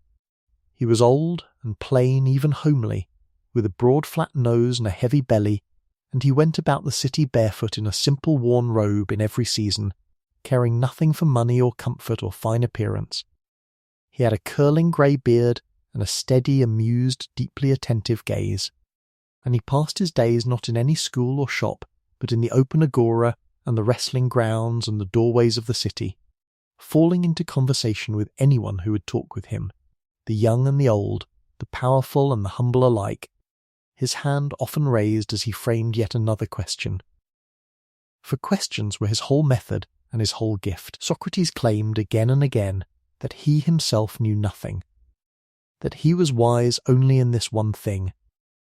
He was old and plain, even homely, with a broad flat nose and a heavy belly, and he went about the city barefoot in a simple worn robe in every season, caring nothing for money or comfort or fine appearance. He had a curling grey beard and a steady, amused, deeply attentive gaze, and he passed his days not in any school or shop, but in the open agora and the wrestling grounds and the doorways of the city, falling into conversation with anyone who would talk with him, the young and the old, the powerful and the humble alike, his hand often raised as he framed yet another question. For questions were his whole method and his whole gift. Socrates claimed again and again that he himself knew nothing, that he was wise only in this one thing,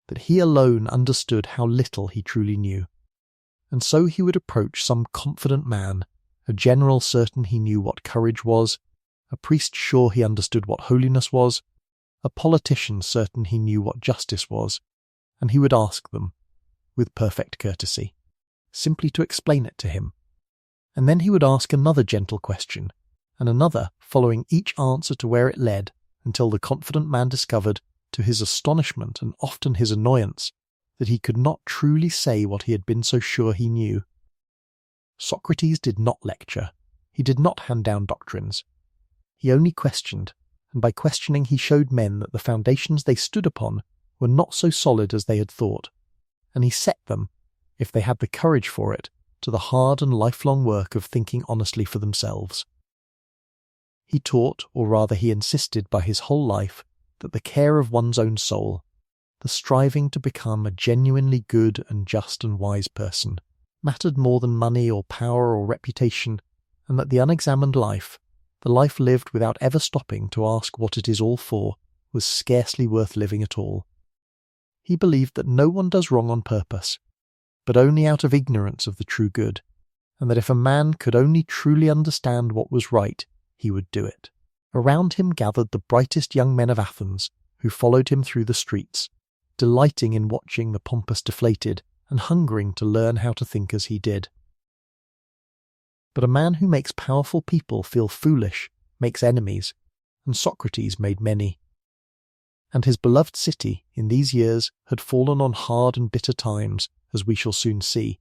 that he alone understood how little he truly knew. And so he would approach some confident man, a general certain he knew what courage was, a priest sure he understood what holiness was, a politician certain he knew what justice was, and he would ask them, with perfect courtesy, simply to explain it to him. And then he would ask another gentle question, and another, following each answer to where it led, until the confident man discovered, to his astonishment and often his annoyance, that he could not truly say what he had been so sure he knew. Socrates did not lecture. He did not hand down doctrines. He only questioned, and by questioning he showed men that the foundations they stood upon were not so solid as they had thought, and he set them, if they had the courage for it, to the hard and lifelong work of thinking honestly for themselves. He taught, or rather he insisted by his whole life, that the care of one's own soul, the striving to become a genuinely good and just and wise person, mattered more than money or power or reputation, and that the unexamined life, the life lived without ever stopping to ask what it is all for, was scarcely worth living at all. He believed that no one does wrong on purpose, but only out of ignorance of the true good, and that if a man could only truly understand what was right, he would do it. Around him gathered the brightest young men of Athens, who followed him through the streets, delighting in watching the pompous deflated, and hungering to learn how to think as he did. But a man who makes powerful people feel foolish makes enemies, and Socrates made many. And his beloved city, in these years, had fallen on hard and bitter times, as we shall soon see,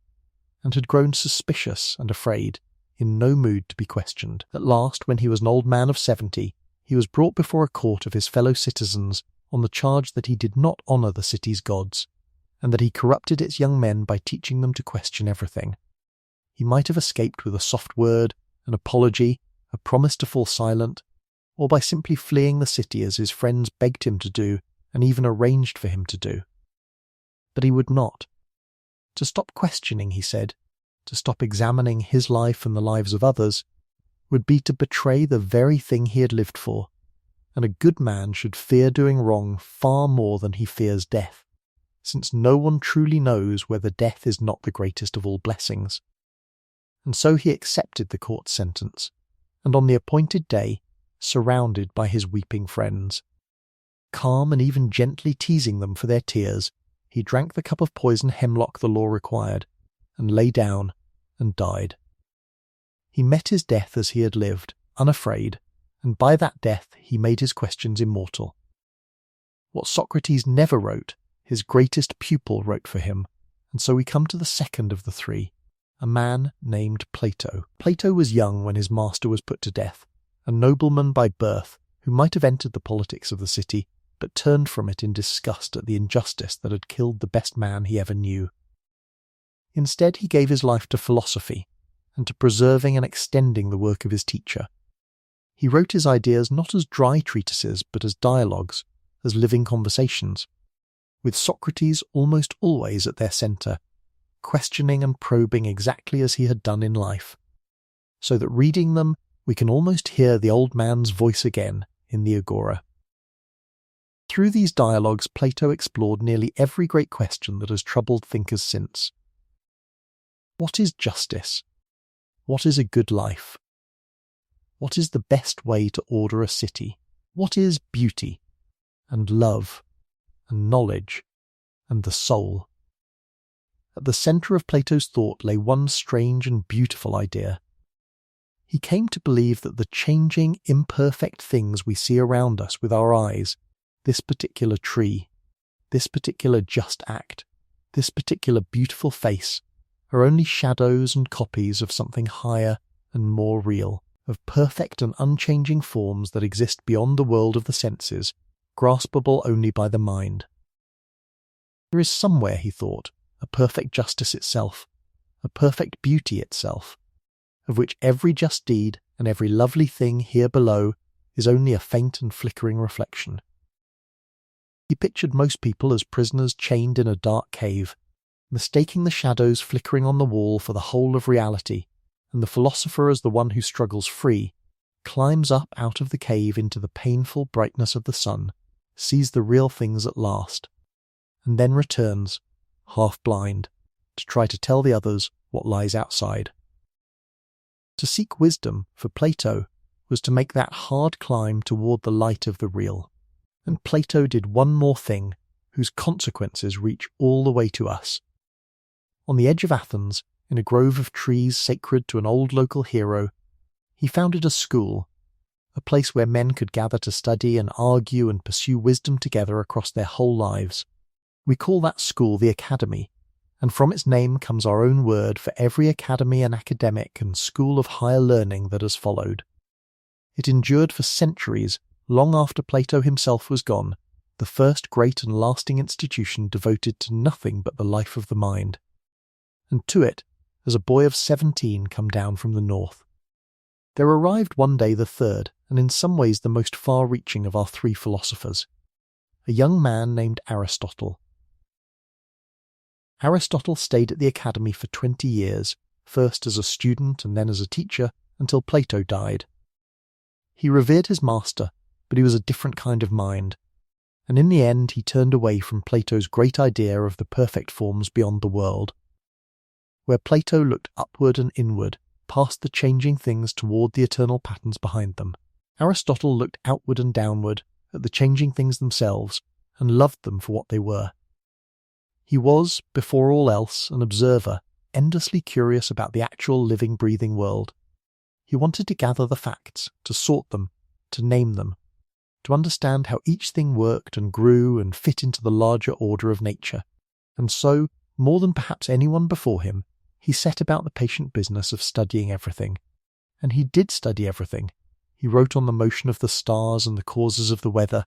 and had grown suspicious and afraid, in no mood to be questioned. At last, when he was an old man of 70, he was brought before a court of his fellow citizens on the charge that he did not honour the city's gods, and that he corrupted its young men by teaching them to question everything. He might have escaped with a soft word, an apology, a promise to fall silent, or by simply fleeing the city as his friends begged him to do and even arranged for him to do. But he would not. To stop questioning, he said, to stop examining his life and the lives of others, would be to betray the very thing he had lived for, and a good man should fear doing wrong far more than he fears death, since no one truly knows whether death is not the greatest of all blessings. And so he accepted the court sentence, and on the appointed day, surrounded by his weeping friends, calm and even gently teasing them for their tears, he drank the cup of poison hemlock the law required, and lay down and died. He met his death as he had lived, unafraid, and by that death he made his questions immortal. What Socrates never wrote, his greatest pupil wrote for him, and so we come to the second of the three, a man named Plato. Plato was young when his master was put to death, a nobleman by birth who might have entered the politics of the city, but turned from it in disgust at the injustice that had killed the best man he ever knew. Instead, he gave his life to philosophy, and to preserving and extending the work of his teacher. He wrote his ideas not as dry treatises, but as dialogues, as living conversations, with Socrates almost always at their centre, questioning and probing exactly as he had done in life, so that reading them we can almost hear the old man's voice again in the Agora. Through these dialogues, Plato explored nearly every great question that has troubled thinkers since. What is justice? What is a good life? What is the best way to order a city? What is beauty, and love, and knowledge, and the soul? At the centre of Plato's thought lay one strange and beautiful idea. He came to believe that the changing, imperfect things we see around us with our eyes, this particular tree, this particular just act, this particular beautiful face, are only shadows and copies of something higher and more real, of perfect and unchanging forms that exist beyond the world of the senses, graspable only by the mind. There is somewhere, he thought, a perfect justice itself, a perfect beauty itself, of which every just deed and every lovely thing here below is only a faint and flickering reflection. He pictured most people as prisoners chained in a dark cave, mistaking the shadows flickering on the wall for the whole of reality, and the philosopher as the one who struggles free, climbs up out of the cave into the painful brightness of the sun, sees the real things at last, and then returns, half blind, to try to tell the others what lies outside. To seek wisdom, for Plato, was to make that hard climb toward the light of the real. And Plato did one more thing, whose consequences reach all the way to us. On the edge of Athens, in a grove of trees sacred to an old local hero, he founded a school, a place where men could gather to study and argue and pursue wisdom together across their whole lives. We call that school the Academy, and from its name comes our own word for every academy and academic and school of higher learning that has followed. It endured for centuries, long after Plato himself was gone, the first great and lasting institution devoted to nothing but the life of the mind. And to it, as a boy of 17 come down from the north. There arrived one day the third, and in some ways the most far-reaching of our three philosophers, a young man named Aristotle. Aristotle stayed at the Academy for 20 years, first as a student and then as a teacher, until Plato died. He revered his master, but he was a different kind of mind, and in the end he turned away from Plato's great idea of the perfect forms beyond the world. Where Plato looked upward and inward, past the changing things toward the eternal patterns behind them, Aristotle looked outward and downward at the changing things themselves, and loved them for what they were. He was, before all else, an observer, endlessly curious about the actual living, breathing world. He wanted to gather the facts, to sort them, to name them, to understand how each thing worked and grew and fit into the larger order of nature. And so, more than perhaps anyone before him, he set about the patient business of studying everything. And he did study everything. He wrote on the motion of the stars and the causes of the weather.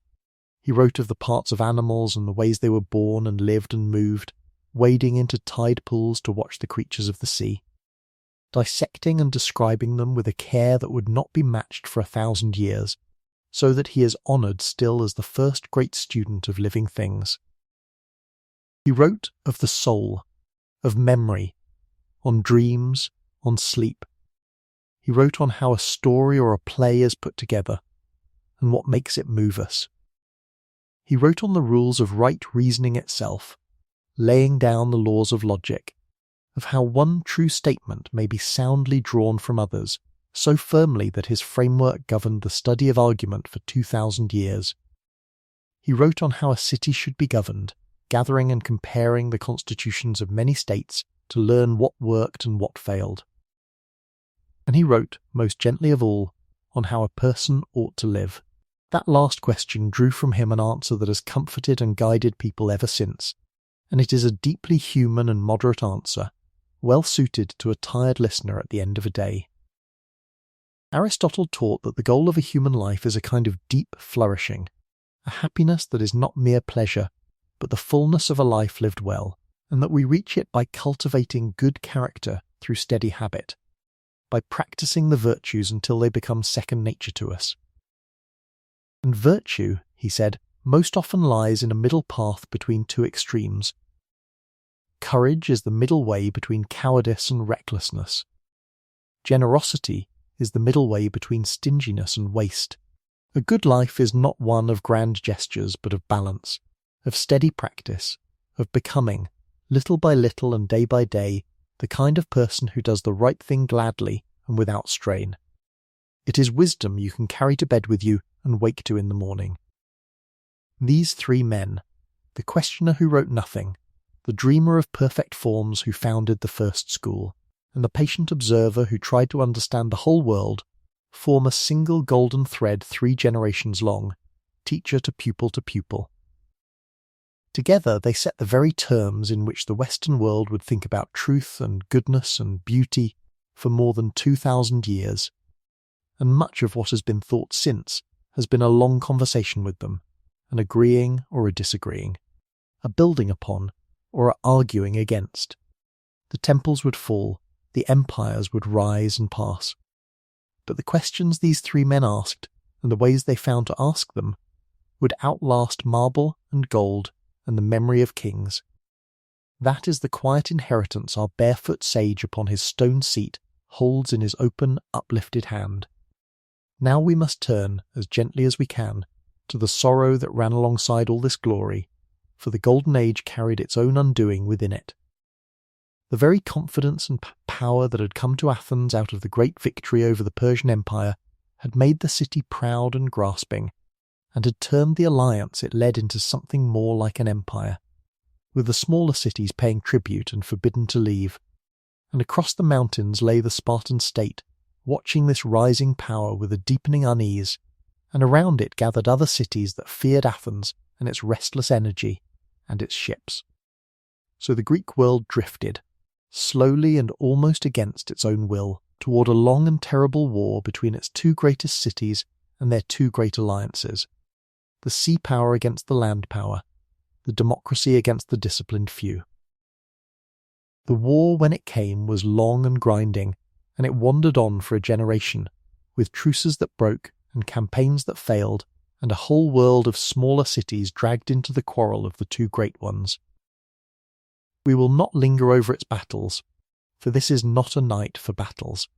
He wrote of the parts of animals and the ways they were born and lived and moved, wading into tide pools to watch the creatures of the sea, dissecting and describing them with a care that would not be matched for 1,000 years, so that he is honoured still as the first great student of living things. He wrote of the soul, of memory, on dreams, on sleep. He wrote on how a story or a play is put together, and what makes it move us. He wrote on the rules of right reasoning itself, laying down the laws of logic, of how one true statement may be soundly drawn from others, so firmly that his framework governed the study of argument for 2,000 years. He wrote on how a city should be governed, gathering and comparing the constitutions of many states to learn what worked and what failed. And he wrote, most gently of all, on how a person ought to live. That last question drew from him an answer that has comforted and guided people ever since, and it is a deeply human and moderate answer, well suited to a tired listener at the end of a day. Aristotle taught that the goal of a human life is a kind of deep flourishing, a happiness that is not mere pleasure, but the fullness of a life lived well, and that we reach it by cultivating good character through steady habit, by practicing the virtues until they become second nature to us. And virtue, he said, most often lies in a middle path between two extremes. Courage is the middle way between cowardice and recklessness. Generosity is the middle way between stinginess and waste. A good life is not one of grand gestures, but of balance, of steady practice, of becoming, little by little and day by day, the kind of person who does the right thing gladly and without strain. It is wisdom you can carry to bed with you and wake to in the morning. These three men, the questioner who wrote nothing, the dreamer of perfect forms who founded the first school, and the patient observer who tried to understand the whole world, form a single golden thread 3 generations long, teacher to pupil to pupil. Together they set the very terms in which the Western world would think about truth and goodness and beauty for more than 2,000 years, and much of what has been thought since has been a long conversation with them, an agreeing or a disagreeing, a building upon or a arguing against. The temples would fall, the empires would rise and pass. But the questions these three men asked, and the ways they found to ask them, would outlast marble and gold and the memory of kings. That is the quiet inheritance our barefoot sage upon his stone seat holds in his open, uplifted hand. Now we must turn, as gently as we can, to the sorrow that ran alongside all this glory, for the Golden Age carried its own undoing within it. The very confidence and power that had come to Athens out of the great victory over the Persian Empire had made the city proud and grasping, and had turned the alliance it led into something more like an empire, with the smaller cities paying tribute and forbidden to leave, and across the mountains lay the Spartan state, watching this rising power with a deepening unease, and around it gathered other cities that feared Athens and its restless energy and its ships. So the Greek world drifted, slowly and almost against its own will, toward a long and terrible war between its 2 greatest cities and their 2 great alliances, the sea power against the land power, the democracy against the disciplined few. The war, when it came, was long and grinding, and it wandered on for a generation, with truces that broke and campaigns that failed, and a whole world of smaller cities dragged into the quarrel of the 2 great ones. We will not linger over its battles, for this is not a night for battles.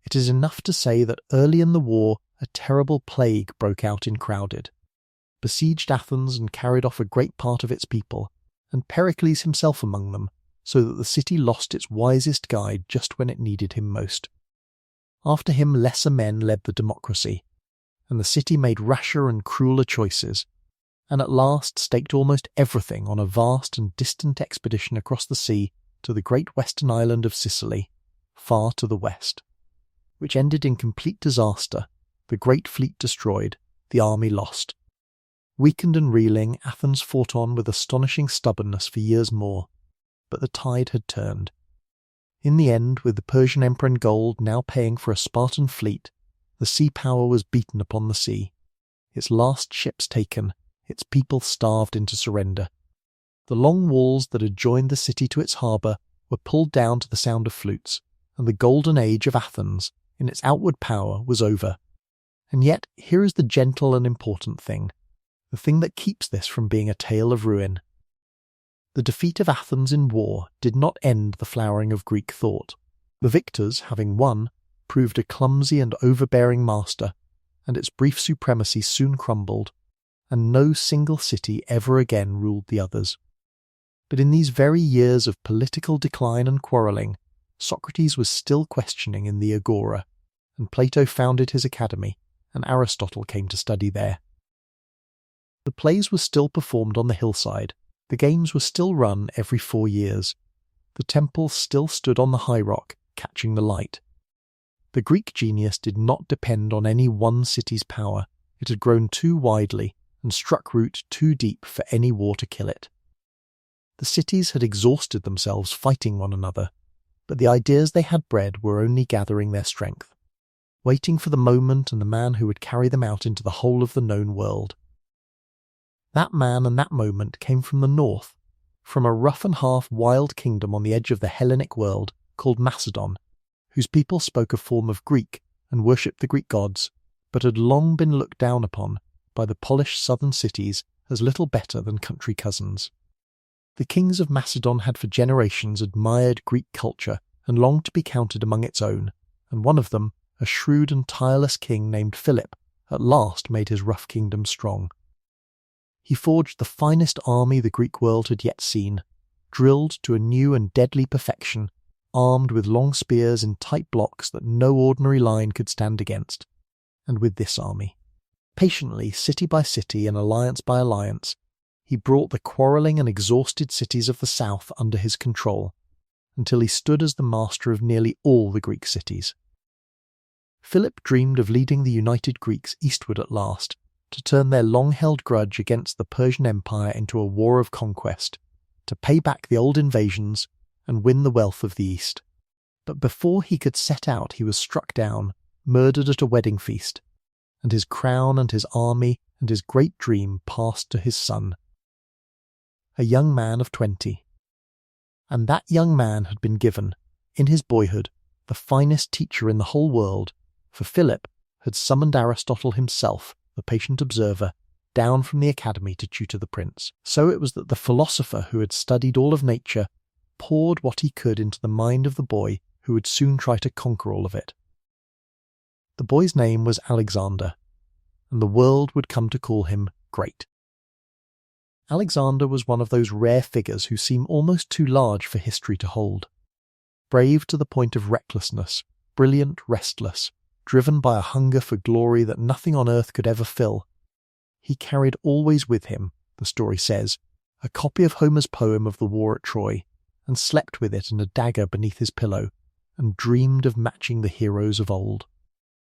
It is enough to say that early in the war a terrible plague broke out in Crowded, besieged Athens and carried off a great part of its people, and Pericles himself among them, so that the city lost its wisest guide just when it needed him most. After him lesser men led the democracy, and the city made rasher and crueler choices, and at last staked almost everything on a vast and distant expedition across the sea to the great western island of Sicily, far to the west, which ended in complete disaster, the great fleet destroyed, the army lost. Weakened and reeling, Athens fought on with astonishing stubbornness for years more, but the tide had turned. In the end, with the Persian emperor in gold now paying for a Spartan fleet, the sea power was beaten upon the sea, its last ships taken, its people starved into surrender. The long walls that had joined the city to its harbour were pulled down to the sound of flutes, and the golden age of Athens, in its outward power, was over. And yet here is the gentle and important thing, the thing that keeps this from being a tale of ruin. The defeat of Athens in war did not end the flowering of Greek thought. The victors, having won, proved a clumsy and overbearing master, and its brief supremacy soon crumbled, and no single city ever again ruled the others. But in these very years of political decline and quarrelling, Socrates was still questioning in the Agora, and Plato founded his academy, and Aristotle came to study there. The plays were still performed on the hillside, the games were still run every 4 years, the temple still stood on the high rock, catching the light. The Greek genius did not depend on any one city's power, It had grown too widely and struck root too deep for any war to kill it. The cities had exhausted themselves fighting one another, but the ideas they had bred were only gathering their strength, waiting for the moment and the man who would carry them out into the whole of the known world. That man and that moment came from the north, from a rough-and-half wild kingdom on the edge of the Hellenic world called Macedon, whose people spoke a form of Greek and worshipped the Greek gods, but had long been looked down upon by the polished southern cities as little better than country cousins. The kings of Macedon had for generations admired Greek culture and longed to be counted among its own, and one of them, a shrewd and tireless king named Philip, at last made his rough kingdom strong. He forged the finest army the Greek world had yet seen, drilled to a new and deadly perfection, armed with long spears in tight blocks that no ordinary line could stand against. And with this army, patiently, city by city and alliance by alliance, he brought the quarrelling and exhausted cities of the south under his control, until he stood as the master of nearly all the Greek cities. Philip dreamed of leading the united Greeks eastward at last, to turn their long-held grudge against the Persian Empire into a war of conquest, to pay back the old invasions and win the wealth of the East. But before he could set out he was struck down, murdered at a wedding feast, and his crown and his army and his great dream passed to his son, a young man of 20. And that young man had been given, in his boyhood, the finest teacher in the whole world, for Philip had summoned Aristotle himself, the patient observer, down from the academy to tutor the prince. So it was that the philosopher who had studied all of nature poured what he could into the mind of the boy who would soon try to conquer all of it. The boy's name was Alexander, and the world would come to call him Great. Alexander was one of those rare figures who seem almost too large for history to hold. Brave to the point of recklessness, brilliant, restless, driven by a hunger for glory that nothing on earth could ever fill, he carried always with him, the story says, a copy of Homer's poem of the war at Troy, and slept with it and a dagger beneath his pillow, and dreamed of matching the heroes of old.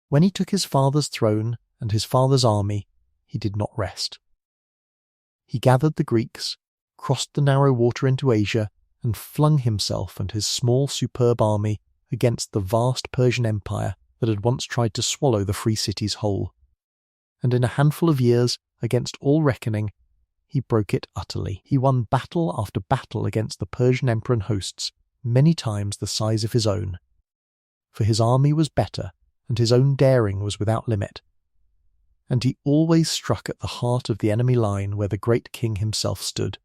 When he took his father's throne and his father's army, he did not rest. He gathered the Greeks, crossed the narrow water into Asia, and flung himself and his small superb army against the vast Persian Empire that had once tried to swallow the free cities whole. And in a handful of years, against all reckoning, he broke it utterly. He won battle after battle against the Persian emperor and hosts, many times the size of his own. For his army was better, and his own daring was without limit. And he always struck at the heart of the enemy line where the great king himself stood.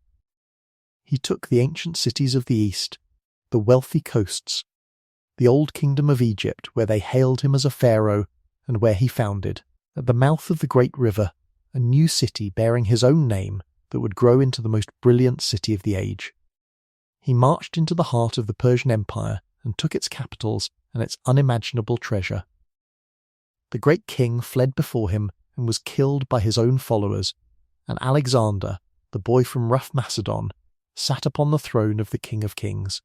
He took the ancient cities of the East, the wealthy coasts, the old kingdom of Egypt where they hailed him as a pharaoh and where he founded, at the mouth of the great river, a new city bearing his own name that would grow into the most brilliant city of the age. He marched into the heart of the Persian Empire and took its capitals and its unimaginable treasure. The great king fled before him and was killed by his own followers, and Alexander, the boy from rough Macedon, sat upon the throne of the King of Kings,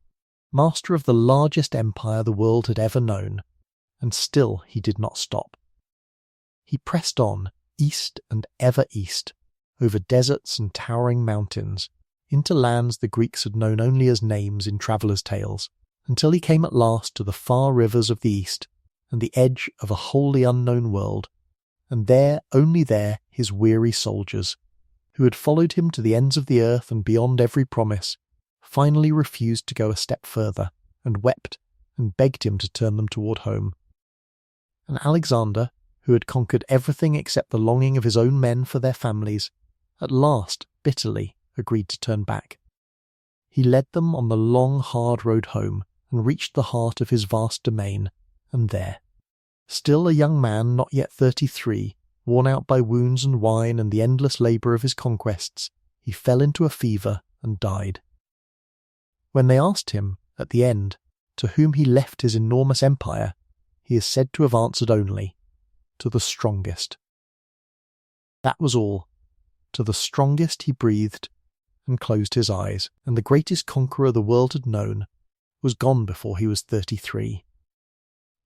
master of the largest empire the world had ever known, and still he did not stop. He pressed on, east and ever east, over deserts and towering mountains, into lands the Greeks had known only as names in travellers' tales, until he came at last to the far rivers of the east and the edge of a wholly unknown world, and there, only there, his weary soldiers, who had followed him to the ends of the earth and beyond every promise, finally refused to go a step further, and wept and begged him to turn them toward home. And Alexander, who had conquered everything except the longing of his own men for their families, at last, bitterly, agreed to turn back. He led them on the long, hard road home, and reached the heart of his vast domain, and there, still a young man not yet 33, worn out by wounds and wine and the endless labour of his conquests, he fell into a fever and died. When they asked him, at the end, to whom he left his enormous empire, he is said to have answered only, to the strongest. That was all. To the strongest he breathed and closed his eyes, and the greatest conqueror the world had known was gone before he was 33.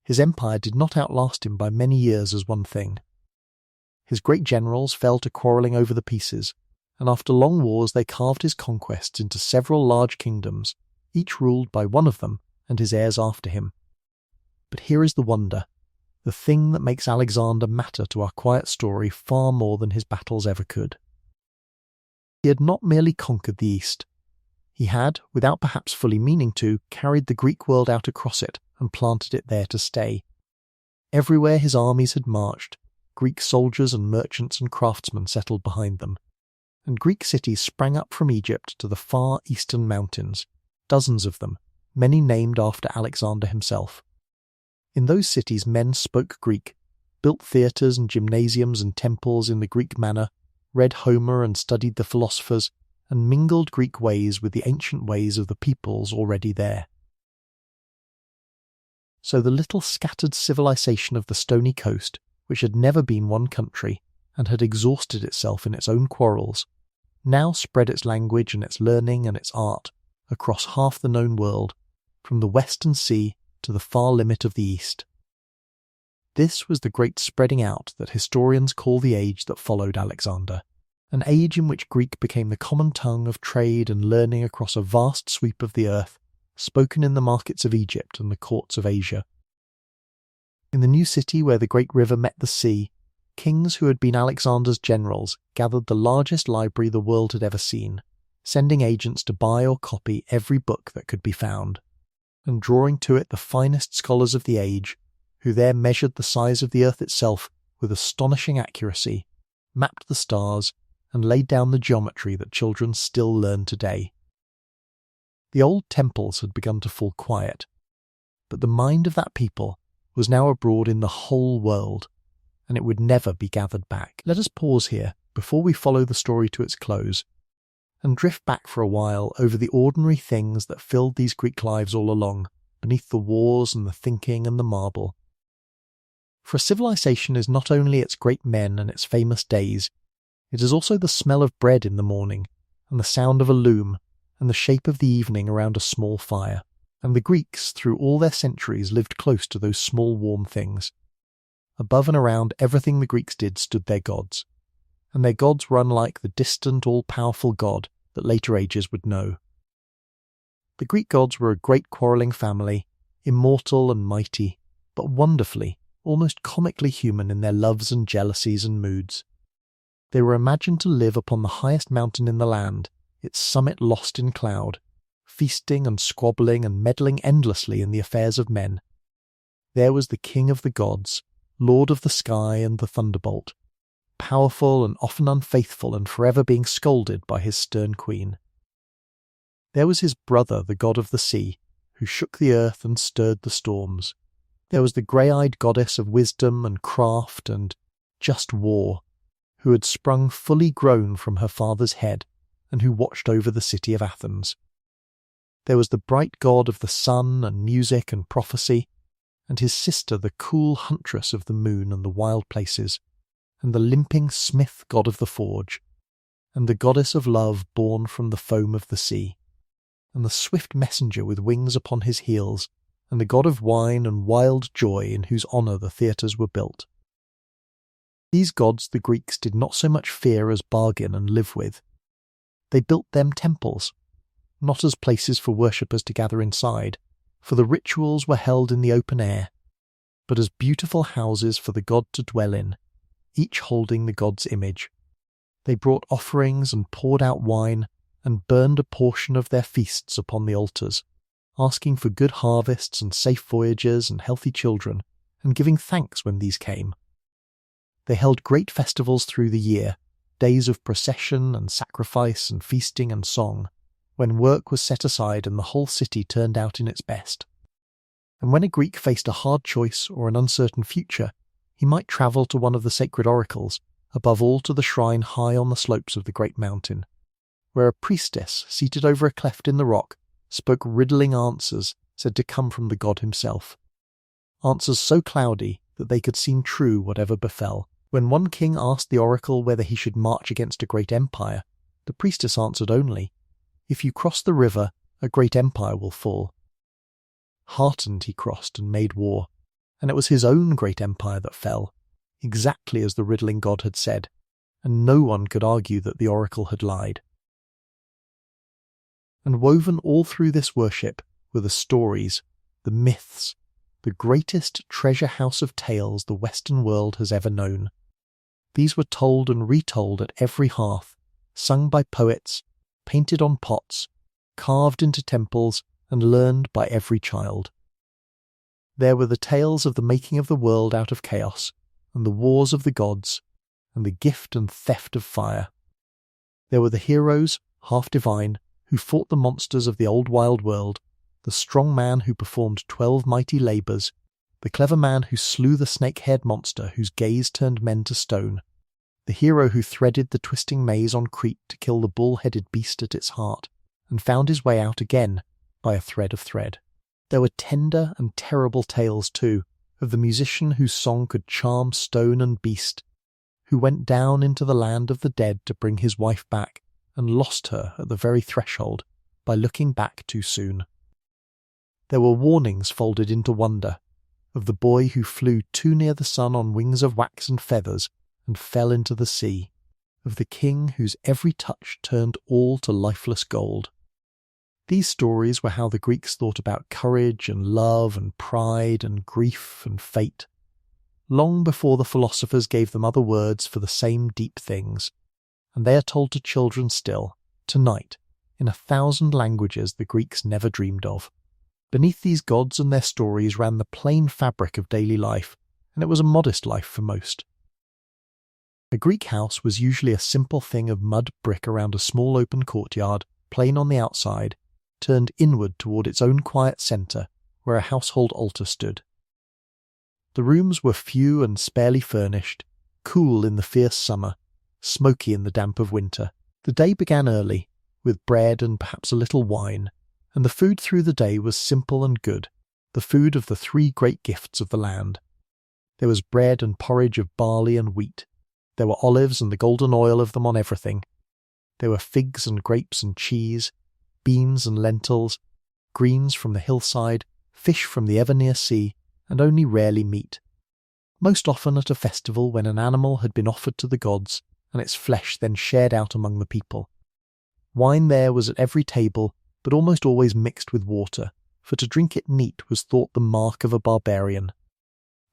His empire did not outlast him by many years as one thing. His great generals fell to quarrelling over the pieces, and after long wars they carved his conquests into several large kingdoms, each ruled by one of them and his heirs after him. But here is the wonder, the thing that makes Alexander matter to our quiet story far more than his battles ever could. He had not merely conquered the East. He had, without perhaps fully meaning to, carried the Greek world out across it and planted it there to stay. Everywhere his armies had marched, Greek soldiers and merchants and craftsmen settled behind them, and Greek cities sprang up from Egypt to the far eastern mountains, dozens of them, many named after Alexander himself. In those cities men spoke Greek, built theatres and gymnasiums and temples in the Greek manner, read Homer and studied the philosophers, and mingled Greek ways with the ancient ways of the peoples already there. So the little scattered civilization of the stony coast, which had never been one country, and had exhausted itself in its own quarrels, now spread its language and its learning and its art across half the known world, from the western sea to the far limit of the east. This was the great spreading out that historians call the age that followed Alexander, an age in which Greek became the common tongue of trade and learning across a vast sweep of the earth, spoken in the markets of Egypt and the courts of Asia. In the new city where the great river met the sea, kings who had been Alexander's generals gathered the largest library the world had ever seen, sending agents to buy or copy every book that could be found, and drawing to it the finest scholars of the age, who there measured the size of the earth itself with astonishing accuracy, mapped the stars, and laid down the geometry that children still learn today. The old temples had begun to fall quiet, but the mind of that people was now abroad in the whole world, and it would never be gathered back. Let us pause here, before we follow the story to its close, and drift back for a while over the ordinary things that filled these Greek lives all along, beneath the wars and the thinking and the marble. For a civilization is not only its great men and its famous days, it is also the smell of bread in the morning, and the sound of a loom, and the shape of the evening around a small fire. And the Greeks, through all their centuries, lived close to those small warm things. Above and around everything the Greeks did stood their gods, and their gods were unlike the distant, all-powerful God that later ages would know. The Greek gods were a great quarrelling family, immortal and mighty, but wonderfully, almost comically human in their loves and jealousies and moods. They were imagined to live upon the highest mountain in the land, its summit lost in cloud, feasting and squabbling and meddling endlessly in the affairs of men. There was the king of the gods, lord of the sky and the thunderbolt, powerful and often unfaithful and forever being scolded by his stern queen. There was his brother, the god of the sea, who shook the earth and stirred the storms. There was the grey-eyed goddess of wisdom and craft and just war, who had sprung fully grown from her father's head and who watched over the city of Athens. There was the bright god of the sun and music and prophecy, and his sister the cool huntress of the moon and the wild places, and the limping smith god of the forge, and the goddess of love born from the foam of the sea, and the swift messenger with wings upon his heels, and the god of wine and wild joy in whose honour the theatres were built. These gods the Greeks did not so much fear as bargain and live with. They built them temples, not as places for worshippers to gather inside, for the rituals were held in the open air, but as beautiful houses for the god to dwell in, each holding the god's image. They brought offerings and poured out wine, and burned a portion of their feasts upon the altars, asking for good harvests and safe voyages and healthy children, and giving thanks when these came. They held great festivals through the year, days of procession and sacrifice and feasting and song, when work was set aside and the whole city turned out in its best. And when a Greek faced a hard choice or an uncertain future, he might travel to one of the sacred oracles, above all to the shrine high on the slopes of the great mountain, where a priestess, seated over a cleft in the rock, spoke riddling answers said to come from the god himself. Answers so cloudy that they could seem true whatever befell. When one king asked the oracle whether he should march against a great empire, the priestess answered only, "If you cross the river, a great empire will fall." Heartened he crossed and made war, and it was his own great empire that fell. exactly as the riddling god had said, and no one could argue that the oracle had lied. And woven all through this worship were the stories, the myths, the greatest treasure house of tales the Western world has ever known. These were told and retold at every hearth, sung by poets, painted on pots, carved into temples, and learned by every child. There were the tales of the making of the world out of chaos, and the wars of the gods, and the gift and theft of fire. There were the heroes, half divine, who fought the monsters of the old wild world, the strong man who performed 12 mighty labours, the clever man who slew the snake-haired monster whose gaze turned men to stone, the hero who threaded the twisting maze on Crete to kill the bull-headed beast at its heart, and found his way out again by a thread of thread. There were tender and terrible tales, too, of the musician whose song could charm stone and beast, who went down into the land of the dead to bring his wife back, and lost her at the very threshold by looking back too soon. There were warnings folded into wonder, of the boy who flew too near the sun on wings of wax and feathers and fell into the sea, of the king whose every touch turned all to lifeless gold. These stories were how the Greeks thought about courage and love and pride and grief and fate, long before the philosophers gave them other words for the same deep things, and they are told to children still, tonight, in 1,000 languages the Greeks never dreamed of. Beneath these gods and their stories ran the plain fabric of daily life, and it was a modest life for most. A Greek house was usually a simple thing of mud brick around a small open courtyard, plain on the outside, turned inward toward its own quiet centre, where a household altar stood. The rooms were few and sparely furnished, cool in the fierce summer, smoky in the damp of winter. The day began early, with bread and perhaps a little wine, and the food through the day was simple and good, the food of the 3 great gifts of the land. There was bread and porridge of barley and wheat. There were olives and the golden oil of them on everything. There were figs and grapes and cheese, beans and lentils, greens from the hillside, fish from the ever-near sea, and only rarely meat. Most often at a festival when an animal had been offered to the gods, and its flesh then shared out among the people. Wine there was at every table, but almost always mixed with water, for to drink it neat was thought the mark of a barbarian.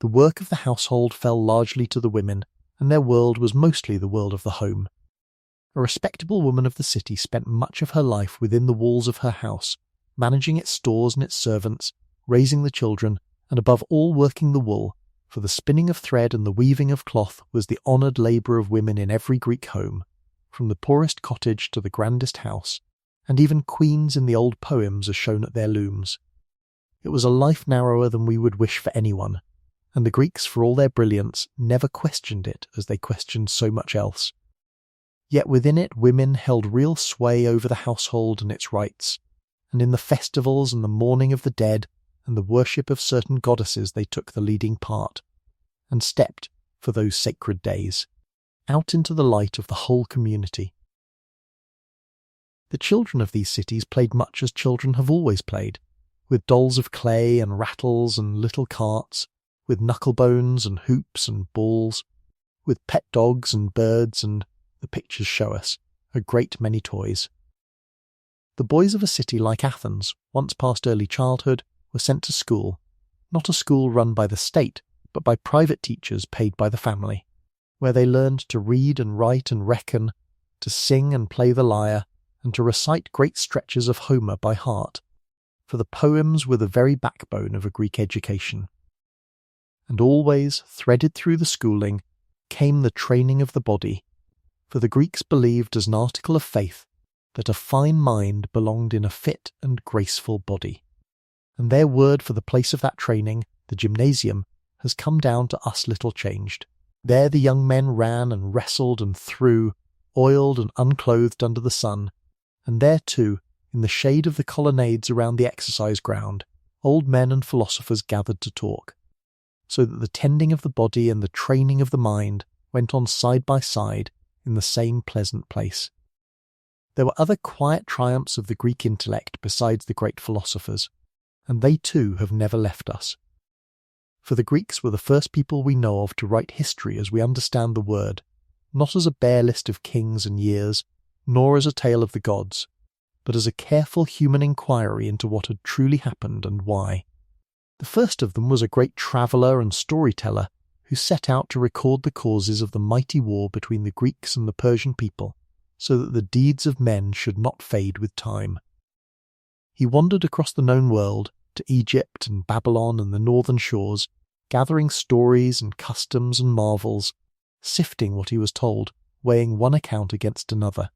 The work of the household fell largely to the women, and their world was mostly the world of the home. A respectable woman of the city spent much of her life within the walls of her house, managing its stores and its servants, raising the children, and above all working the wool, for the spinning of thread and the weaving of cloth was the honoured labour of women in every Greek home, from the poorest cottage to the grandest house, and even queens in the old poems are shown at their looms. It was a life narrower than we would wish for anyone, and the Greeks, for all their brilliance, never questioned it as they questioned so much else. Yet within it women held real sway over the household and its rights, and in the festivals and the mourning of the dead and the worship of certain goddesses they took the leading part, and stepped, for those sacred days, out into the light of the whole community. The children of these cities played much as children have always played, with dolls of clay and rattles and little carts, with knucklebones and hoops and balls, with pet dogs and birds and, the pictures show us, a great many toys. The boys of a city like Athens, once past early childhood, were sent to school, not a school run by the state, but by private teachers paid by the family, where they learned to read and write and reckon, to sing and play the lyre, and to recite great stretches of Homer by heart, for the poems were the very backbone of a Greek education. And always, threaded through the schooling, came the training of the body, for the Greeks believed as an article of faith that a fine mind belonged in a fit and graceful body. And their word for the place of that training, the gymnasium, has come down to us little changed. There the young men ran and wrestled and threw, oiled and unclothed under the sun, and there too, in the shade of the colonnades around the exercise ground, old men and philosophers gathered to talk, so that the tending of the body and the training of the mind went on side by side in the same pleasant place. There were other quiet triumphs of the Greek intellect besides the great philosophers, and they too have never left us. For the Greeks were the first people we know of to write history as we understand the word, not as a bare list of kings and years, nor as a tale of the gods, but as a careful human inquiry into what had truly happened and why. The first of them was a great traveller and storyteller who set out to record the causes of the mighty war between the Greeks and the Persian people, so that the deeds of men should not fade with time. He wandered across the known world, to Egypt and Babylon and the northern shores, gathering stories and customs and marvels, sifting what he was told, weighing one account against another,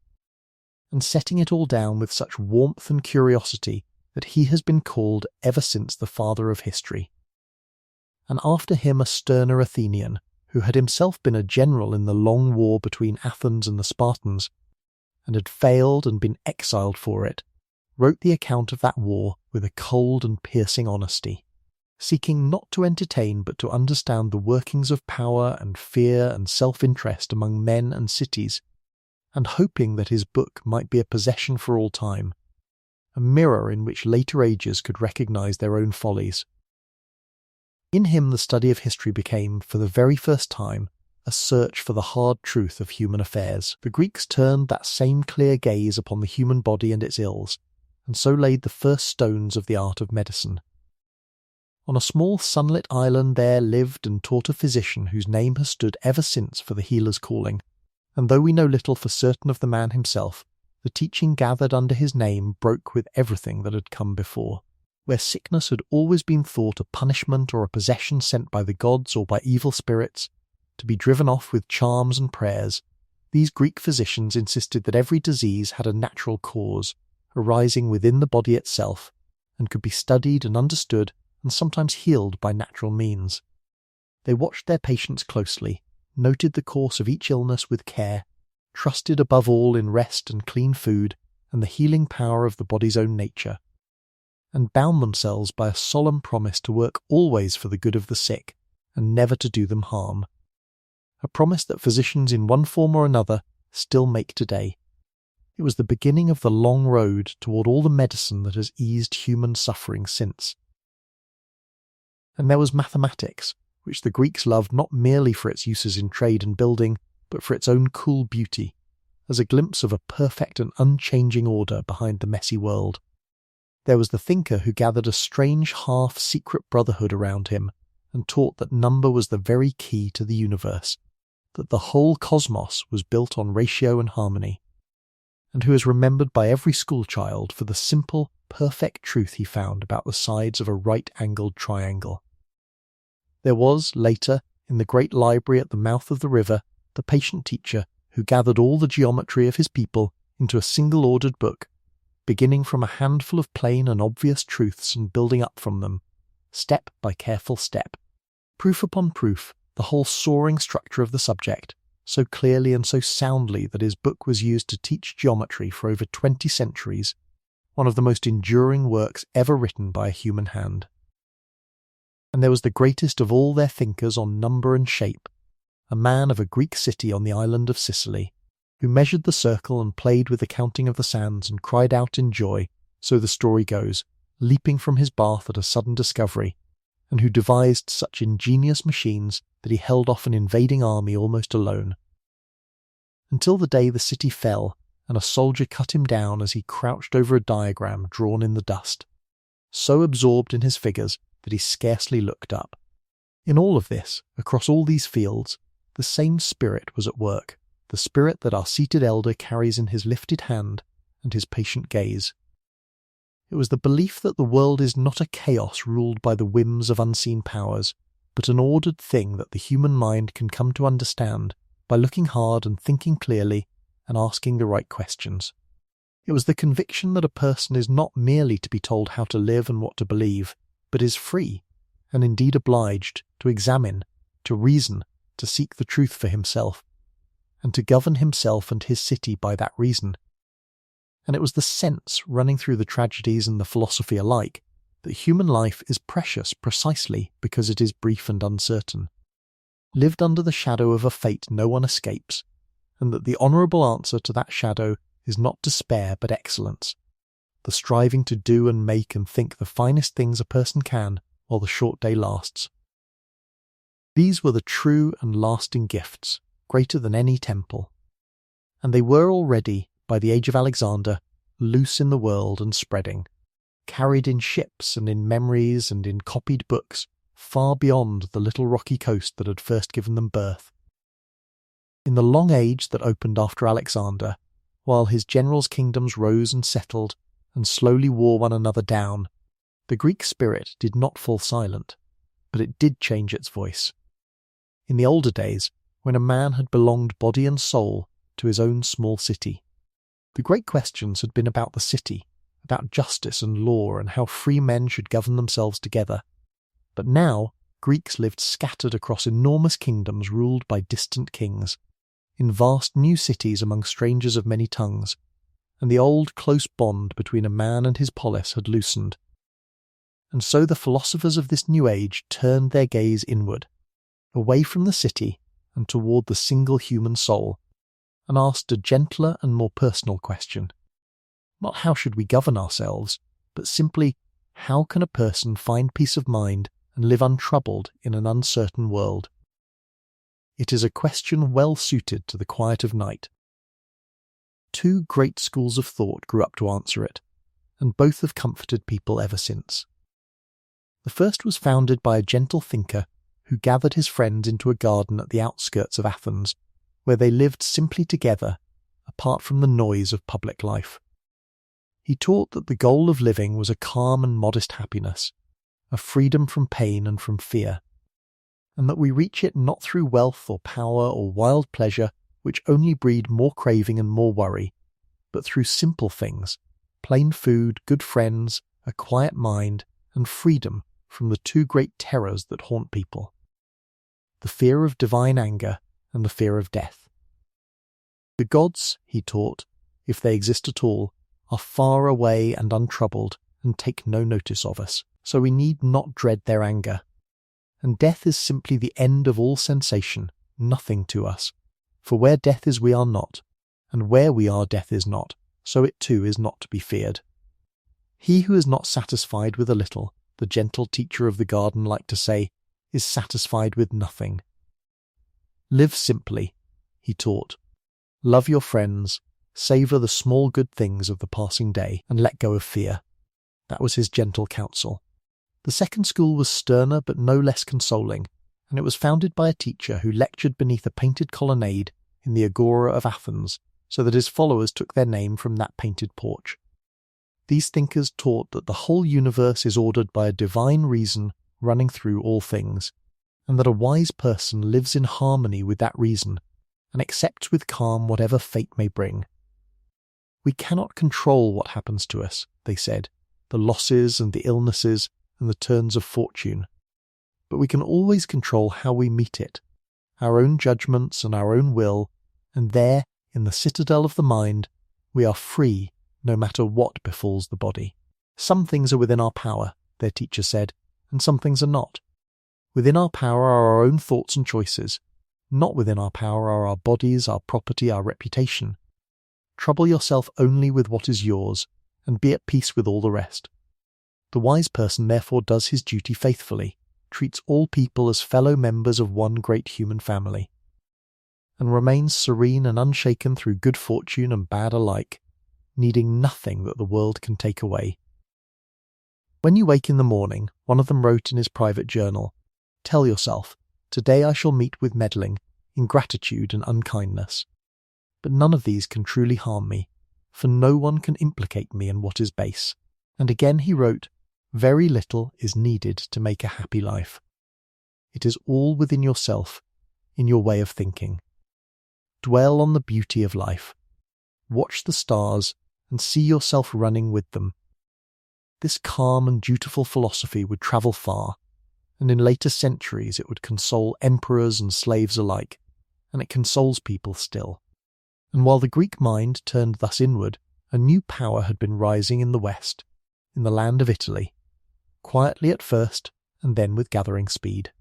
and setting it all down with such warmth and curiosity that he has been called ever since the father of history. And after him a sterner Athenian, who had himself been a general in the long war between Athens and the Spartans, and had failed and been exiled for it, wrote the account of that war with a cold and piercing honesty, seeking not to entertain but to understand the workings of power and fear and self-interest among men and cities, and hoping that his book might be a possession for all time, a mirror in which later ages could recognize their own follies. In him the study of history became, for the very first time, a search for the hard truth of human affairs. The Greeks turned that same clear gaze upon the human body and its ills, and so laid the first stones of the art of medicine. On a small sunlit island there lived and taught a physician whose name has stood ever since for the healer's calling, and though we know little for certain of the man himself, the teaching gathered under his name broke with everything that had come before. Where sickness had always been thought a punishment or a possession sent by the gods or by evil spirits, to be driven off with charms and prayers, these Greek physicians insisted that every disease had a natural cause, arising within the body itself, and could be studied and understood and sometimes healed by natural means. They watched their patients closely, noted the course of each illness with care, trusted above all in rest and clean food and the healing power of the body's own nature, and bound themselves by a solemn promise to work always for the good of the sick, and never to do them harm. A promise that physicians in one form or another still make today. It was the beginning of the long road toward all the medicine that has eased human suffering since. And there was mathematics, which the Greeks loved not merely for its uses in trade and building, but for its own cool beauty, as a glimpse of a perfect and unchanging order behind the messy world. There was the thinker who gathered a strange half-secret brotherhood around him and taught that number was the very key to the universe, that the whole cosmos was built on ratio and harmony, and who is remembered by every schoolchild for the simple, perfect truth he found about the sides of a right-angled triangle. There was, later, in the great library at the mouth of the river, the patient teacher who gathered all the geometry of his people into a single-ordered book, beginning from a handful of plain and obvious truths and building up from them, step by careful step, proof upon proof, the whole soaring structure of the subject, so clearly and so soundly that his book was used to teach geometry for over 20 centuries, one of the most enduring works ever written by a human hand. And there was the greatest of all their thinkers on number and shape, a man of a Greek city on the island of Sicily, who measured the circle and played with the counting of the sands and cried out in joy, so the story goes, leaping from his bath at a sudden discovery, and who devised such ingenious machines that he held off an invading army almost alone. Until the day the city fell, and a soldier cut him down as he crouched over a diagram drawn in the dust, so absorbed in his figures that he scarcely looked up. In all of this, across all these fields, the same spirit was at work, the spirit that our seated elder carries in his lifted hand and his patient gaze. It was the belief that the world is not a chaos ruled by the whims of unseen powers, but an ordered thing that the human mind can come to understand by looking hard and thinking clearly and asking the right questions. It was the conviction that a person is not merely to be told how to live and what to believe, but is free, and indeed obliged, to examine, to reason, to seek the truth for himself, and to govern himself and his city by that reason. And it was the sense running through the tragedies and the philosophy alike that human life is precious precisely because it is brief and uncertain, lived under the shadow of a fate no one escapes, and that the honourable answer to that shadow is not despair but excellence, the striving to do and make and think the finest things a person can while the short day lasts. These were the true and lasting gifts, greater than any temple. And they were already, by the age of Alexander, loose in the world and spreading, carried in ships and in memories and in copied books, far beyond the little rocky coast that had first given them birth. In the long age that opened after Alexander, while his generals' kingdoms rose and settled and slowly wore one another down, the Greek spirit did not fall silent, but it did change its voice. In the older days, when a man had belonged body and soul to his own small city, the great questions had been about the city, about justice and law and how free men should govern themselves together. But now, Greeks lived scattered across enormous kingdoms ruled by distant kings, in vast new cities among strangers of many tongues, and the old close bond between a man and his polis had loosened. And so the philosophers of this new age turned their gaze inward, away from the city and toward the single human soul, and asked a gentler and more personal question. Not how should we govern ourselves, but simply how can a person find peace of mind and live untroubled in an uncertain world? It is a question well suited to the quiet of night. Two great schools of thought grew up to answer it, and both have comforted people ever since. The first was founded by a gentle thinker who gathered his friends into a garden at the outskirts of Athens, where they lived simply together, apart from the noise of public life. He taught that the goal of living was a calm and modest happiness, a freedom from pain and from fear, and that we reach it not through wealth or power or wild pleasure which only breed more craving and more worry, but through simple things, plain food, good friends, a quiet mind, and freedom from the two great terrors that haunt people: the fear of divine anger and the fear of death. The gods, he taught, if they exist at all, are far away and untroubled and take no notice of us, so we need not dread their anger. And death is simply the end of all sensation, nothing to us. For where death is we are not, and where we are death is not, so it too is not to be feared. He who is not satisfied with a little, the gentle teacher of the garden liked to say, is satisfied with nothing. Live simply, he taught. Love your friends, savour the small good things of the passing day, and let go of fear. That was his gentle counsel. The second school was sterner but no less consoling, and it was founded by a teacher who lectured beneath a painted colonnade in the Agora of Athens, so that his followers took their name from that painted porch. These thinkers taught that the whole universe is ordered by a divine reason running through all things, and that a wise person lives in harmony with that reason, and accepts with calm whatever fate may bring. We cannot control what happens to us, they said, the losses and the illnesses and the turns of fortune, but we can always control how we meet it, our own judgments and our own will, and there, in the citadel of the mind, we are free no matter what befalls the body. Some things are within our power, their teacher said, and some things are not. Within our power are our own thoughts and choices. Not within our power are our bodies, our property, our reputation. Trouble yourself only with what is yours, and be at peace with all the rest. The wise person therefore does his duty faithfully, treats all people as fellow members of one great human family, and remains serene and unshaken through good fortune and bad alike, needing nothing that the world can take away. When you wake in the morning, one of them wrote in his private journal, "Tell yourself, today I shall meet with meddling, ingratitude and unkindness. But none of these can truly harm me, for no one can implicate me in what is base." And again he wrote, "Very little is needed to make a happy life. It is all within yourself, in your way of thinking. Dwell on the beauty of life. Watch the stars and see yourself running with them." This calm and dutiful philosophy would travel far, and in later centuries it would console emperors and slaves alike, and it consoles people still. And while the Greek mind turned thus inward, a new power had been rising in the West, in the land of Italy, quietly at first, and then with gathering speed.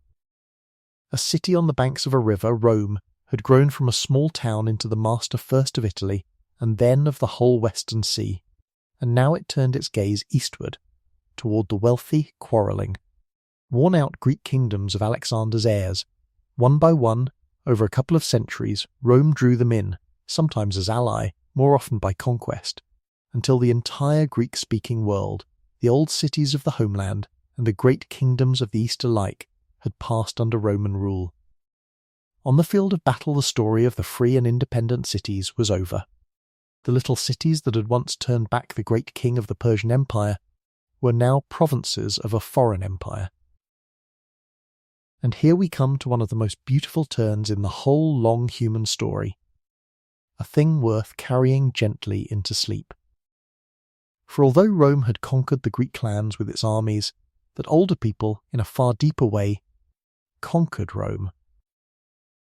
A city on the banks of a river, Rome, had grown from a small town into the master first of Italy, and then of the whole Western Sea, and now it turned its gaze eastward, toward the wealthy, quarrelling, worn-out Greek kingdoms of Alexander's heirs, One by one, over a couple of centuries, Rome drew them in, sometimes as ally, more often by conquest, until the entire Greek-speaking world, the old cities of the homeland, and the great kingdoms of the East alike, had passed under Roman rule. On the field of battle, the story of the free and independent cities was over. The little cities that had once turned back the great king of the Persian Empire were now provinces of a foreign empire. And here we come to one of the most beautiful turns in the whole long human story, a thing worth carrying gently into sleep. For although Rome had conquered the Greek lands with its armies, that older people, in a far deeper way, conquered Rome.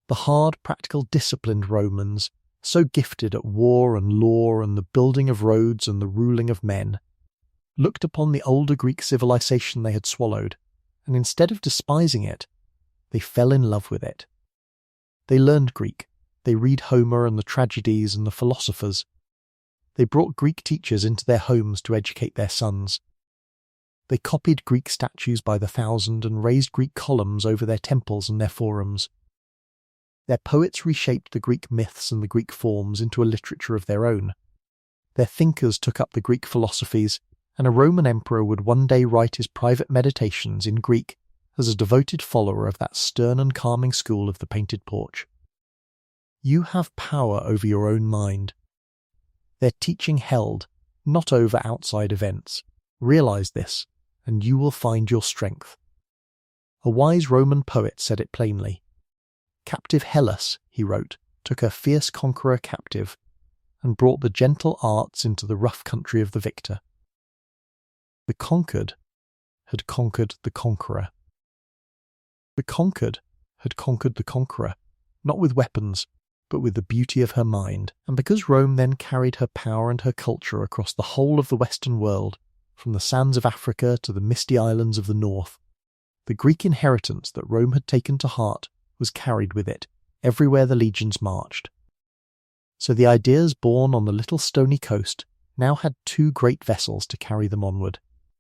The hard, practical, disciplined Romans, so gifted at war and law and the building of roads and the ruling of men, looked upon the older Greek civilization they had swallowed, and instead of despising it, they fell in love with it. They learned Greek, they read Homer and the tragedies and the philosophers. They brought Greek teachers into their homes to educate their sons. They copied Greek statues by the thousand and raised Greek columns over their temples and their forums. Their poets reshaped the Greek myths and the Greek forms into a literature of their own. Their thinkers took up the Greek philosophies, and a Roman emperor would one day write his private meditations in Greek as a devoted follower of that stern and calming school of the painted porch. You have power over your own mind. Their teaching held, not over outside events. Realize this, and you will find your strength. A wise Roman poet said it plainly. Captive Hellas, he wrote, took her fierce conqueror captive, and brought the gentle arts into the rough country of the victor. The conquered had conquered the conqueror. The conquered had conquered the conqueror, not with weapons, but with the beauty of her mind. And because Rome then carried her power and her culture across the whole of the Western world, from the sands of Africa to the misty islands of the north, the Greek inheritance that Rome had taken to heart was carried with it, everywhere the legions marched. So the ideas born on the little stony coast now had two great vessels to carry them onward.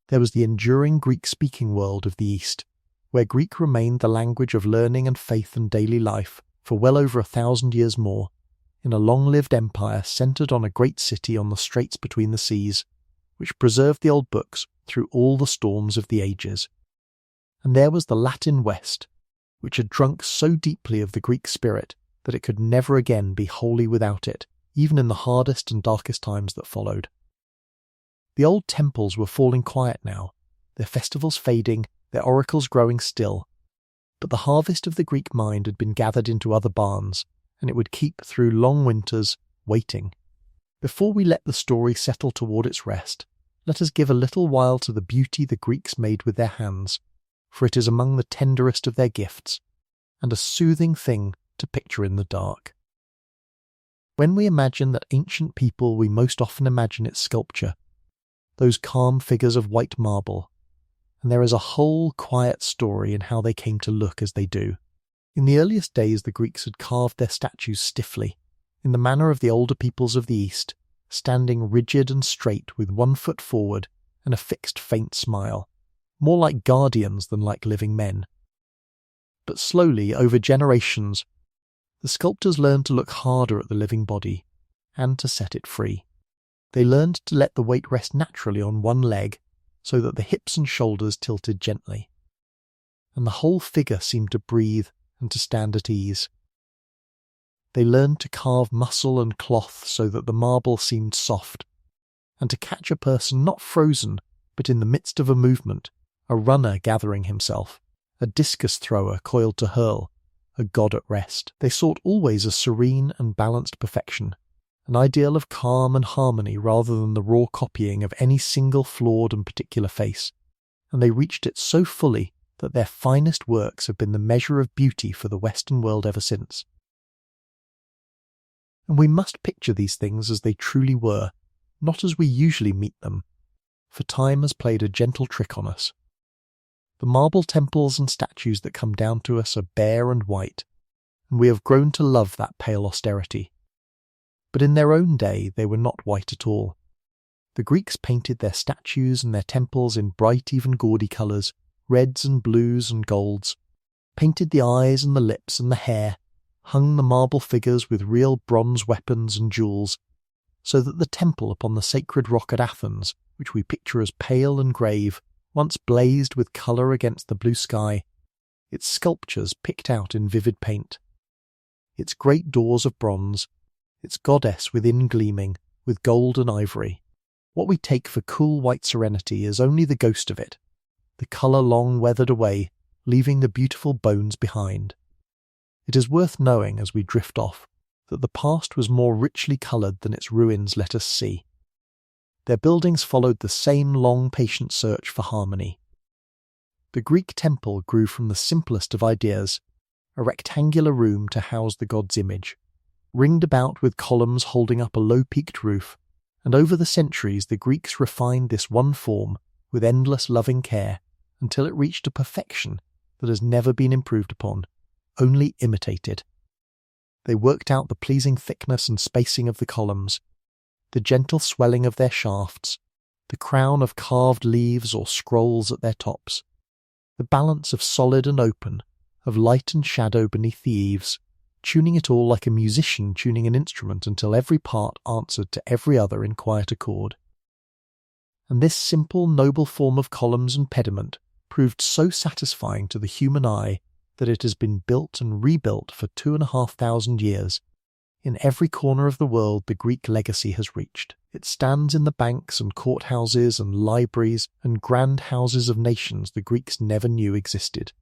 There was the enduring Greek-speaking world of the East, where Greek remained the language of learning and faith and daily life for well over 1,000 years more, in a long-lived empire centred on a great city on the straits between the seas, which preserved the old books through all the storms of the ages. And there was the Latin West, which had drunk so deeply of the Greek spirit that it could never again be wholly without it, even in the hardest and darkest times that followed. The old temples were falling quiet now, their festivals fading, their oracles growing still, but the harvest of the Greek mind had been gathered into other barns, and it would keep through long winters, waiting. Before we let the story settle toward its rest, let us give a little while to the beauty the Greeks made with their hands, for it is among the tenderest of their gifts, and a soothing thing to picture in the dark. When we imagine that ancient people, we most often imagine its sculpture, those calm figures of white marble, and there is a whole quiet story in how they came to look as they do. In the earliest days the Greeks had carved their statues stiffly, in the manner of the older peoples of the East, standing rigid and straight with one foot forward and a fixed faint smile, more like guardians than like living men. But slowly, over generations, the sculptors learned to look harder at the living body, and to set it free. They learned to let the weight rest naturally on one leg, so that the hips and shoulders tilted gently, and the whole figure seemed to breathe and to stand at ease. They learned to carve muscle and cloth so that the marble seemed soft, and to catch a person not frozen, but in the midst of a movement, a runner gathering himself, a discus thrower coiled to hurl, a god at rest. They sought always a serene and balanced perfection, an ideal of calm and harmony rather than the raw copying of any single flawed and particular face, and they reached it so fully that their finest works have been the measure of beauty for the Western world ever since. And we must picture these things as they truly were, not as we usually meet them, for time has played a gentle trick on us. The marble temples and statues that come down to us are bare and white, and we have grown to love that pale austerity. But in their own day they were not white at all. The Greeks painted their statues and their temples in bright, even gaudy colours, reds and blues and golds, painted the eyes and the lips and the hair, hung the marble figures with real bronze weapons and jewels, so that the temple upon the sacred rock at Athens, which we picture as pale and grave, once blazed with colour against the blue sky, its sculptures picked out in vivid paint, its great doors of bronze, its goddess within gleaming with gold and ivory. What we take for cool white serenity is only the ghost of it, the colour long weathered away, leaving the beautiful bones behind. It is worth knowing as we drift off that the past was more richly coloured than its ruins let us see. Their buildings followed the same long patient search for harmony. The Greek temple grew from the simplest of ideas, a rectangular room to house the god's image, ringed about with columns holding up a low-peaked roof, and over the centuries the Greeks refined this one form with endless loving care until it reached a perfection that has never been improved upon, only imitated. They worked out the pleasing thickness and spacing of the columns, the gentle swelling of their shafts, the crown of carved leaves or scrolls at their tops, the balance of solid and open, of light and shadow beneath the eaves, tuning it all like a musician tuning an instrument until every part answered to every other in quiet accord. And this simple, noble form of columns and pediment proved so satisfying to the human eye that it has been built and rebuilt for 2,500 years. In every corner of the world the Greek legacy has reached. It stands in the banks and courthouses and libraries and grand houses of nations the Greeks never knew existed.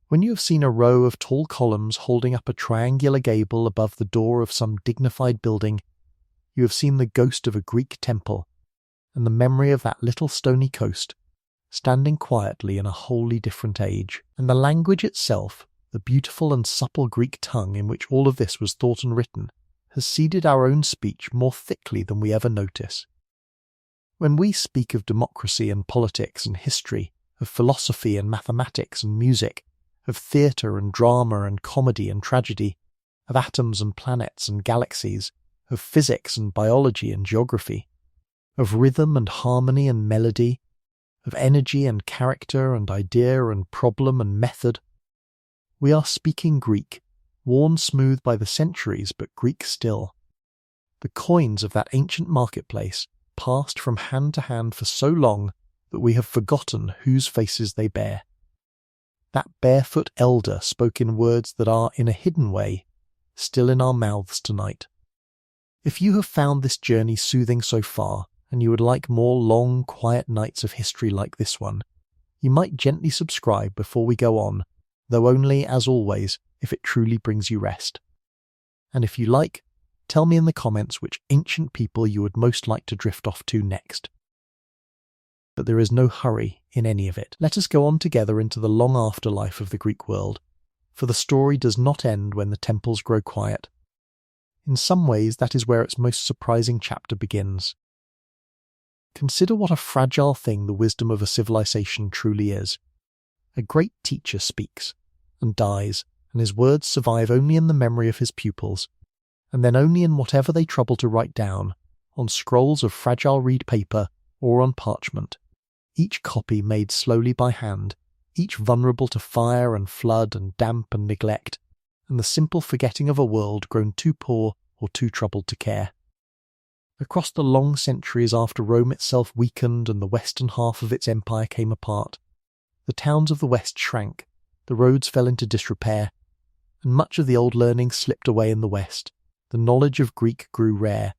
When you have seen a row of tall columns holding up a triangular gable above the door of some dignified building, you have seen the ghost of a Greek temple, and the memory of that little stony coast, standing quietly in a wholly different age. And the language itself, the beautiful and supple Greek tongue in which all of this was thought and written, has seeded our own speech more thickly than we ever notice. When we speak of democracy and politics and history, of philosophy and mathematics and music, of theatre and drama and comedy and tragedy, of atoms and planets and galaxies, of physics and biology and geography, of rhythm and harmony and melody, of energy and character and idea and problem and method, we are speaking Greek, worn smooth by the centuries but Greek still. The coins of that ancient marketplace passed from hand to hand for so long that we have forgotten whose faces they bear. That barefoot elder spoke in words that are, in a hidden way, still in our mouths tonight. If you have found this journey soothing so far, and you would like more long, quiet nights of history like this one, you might gently subscribe before we go on, though only, as always, if it truly brings you rest. And if you like, tell me in the comments which ancient people you would most like to drift off to next. But there is no hurry in any of it. Let us go on together into the long afterlife of the Greek world, for the story does not end when the temples grow quiet. In some ways, that is where its most surprising chapter begins. Consider what a fragile thing the wisdom of a civilization truly is. A great teacher speaks, and dies, and his words survive only in the memory of his pupils, and then only in whatever they trouble to write down, on scrolls of fragile reed paper or on parchment, each copy made slowly by hand, each vulnerable to fire and flood and damp and neglect, and the simple forgetting of a world grown too poor or too troubled to care. Across the long centuries after Rome itself weakened and the western half of its empire came apart, the towns of the west shrank, the roads fell into disrepair, and much of the old learning slipped away in the west. The knowledge of Greek grew rare,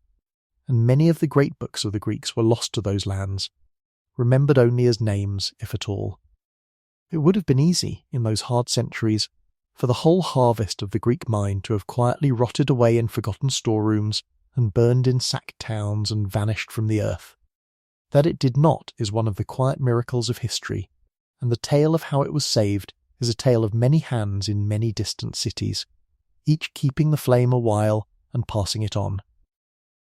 and many of the great books of the Greeks were lost to those lands, remembered only as names, if at all. It would have been easy, in those hard centuries, for the whole harvest of the Greek mind to have quietly rotted away in forgotten storerooms and burned in sacked towns and vanished from the earth. That it did not is one of the quiet miracles of history, and the tale of how it was saved is a tale of many hands in many distant cities, each keeping the flame a while and passing it on.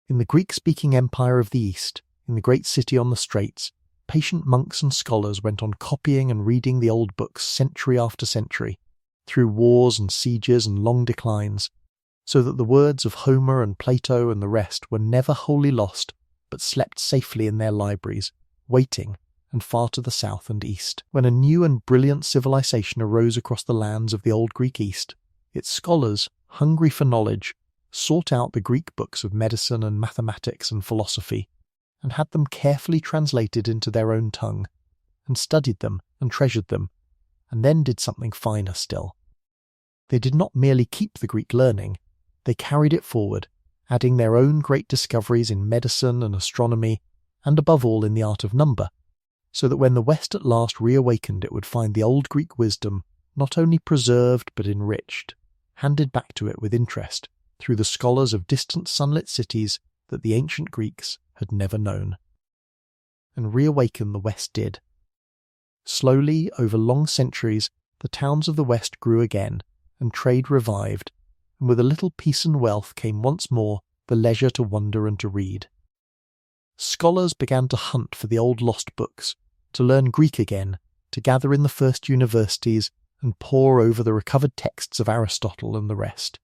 In the Greek-speaking empire of the East, in the great city on the straits, patient monks and scholars went on copying and reading the old books century after century, through wars and sieges and long declines, so that the words of Homer and Plato and the rest were never wholly lost, but slept safely in their libraries, waiting, and far to the south and east. When a new and brilliant civilization arose across the lands of the old Greek East, its scholars, hungry for knowledge, sought out the Greek books of medicine and mathematics and philosophy, and had them carefully translated into their own tongue, and studied them and treasured them, and then did something finer still. They did not merely keep the Greek learning, they carried it forward, adding their own great discoveries in medicine and astronomy, and above all in the art of number, so that when the West at last reawakened it would find the old Greek wisdom not only preserved but enriched, handed back to it with interest through the scholars of distant sunlit cities that the ancient Greeks had never known. And reawaken the West did. Slowly, over long centuries, the towns of the West grew again, and trade revived, and with a little peace and wealth came once more the leisure to wonder and to read. Scholars began to hunt for the old lost books, to learn Greek again, to gather in the first universities and pore over the recovered texts of Aristotle and the rest.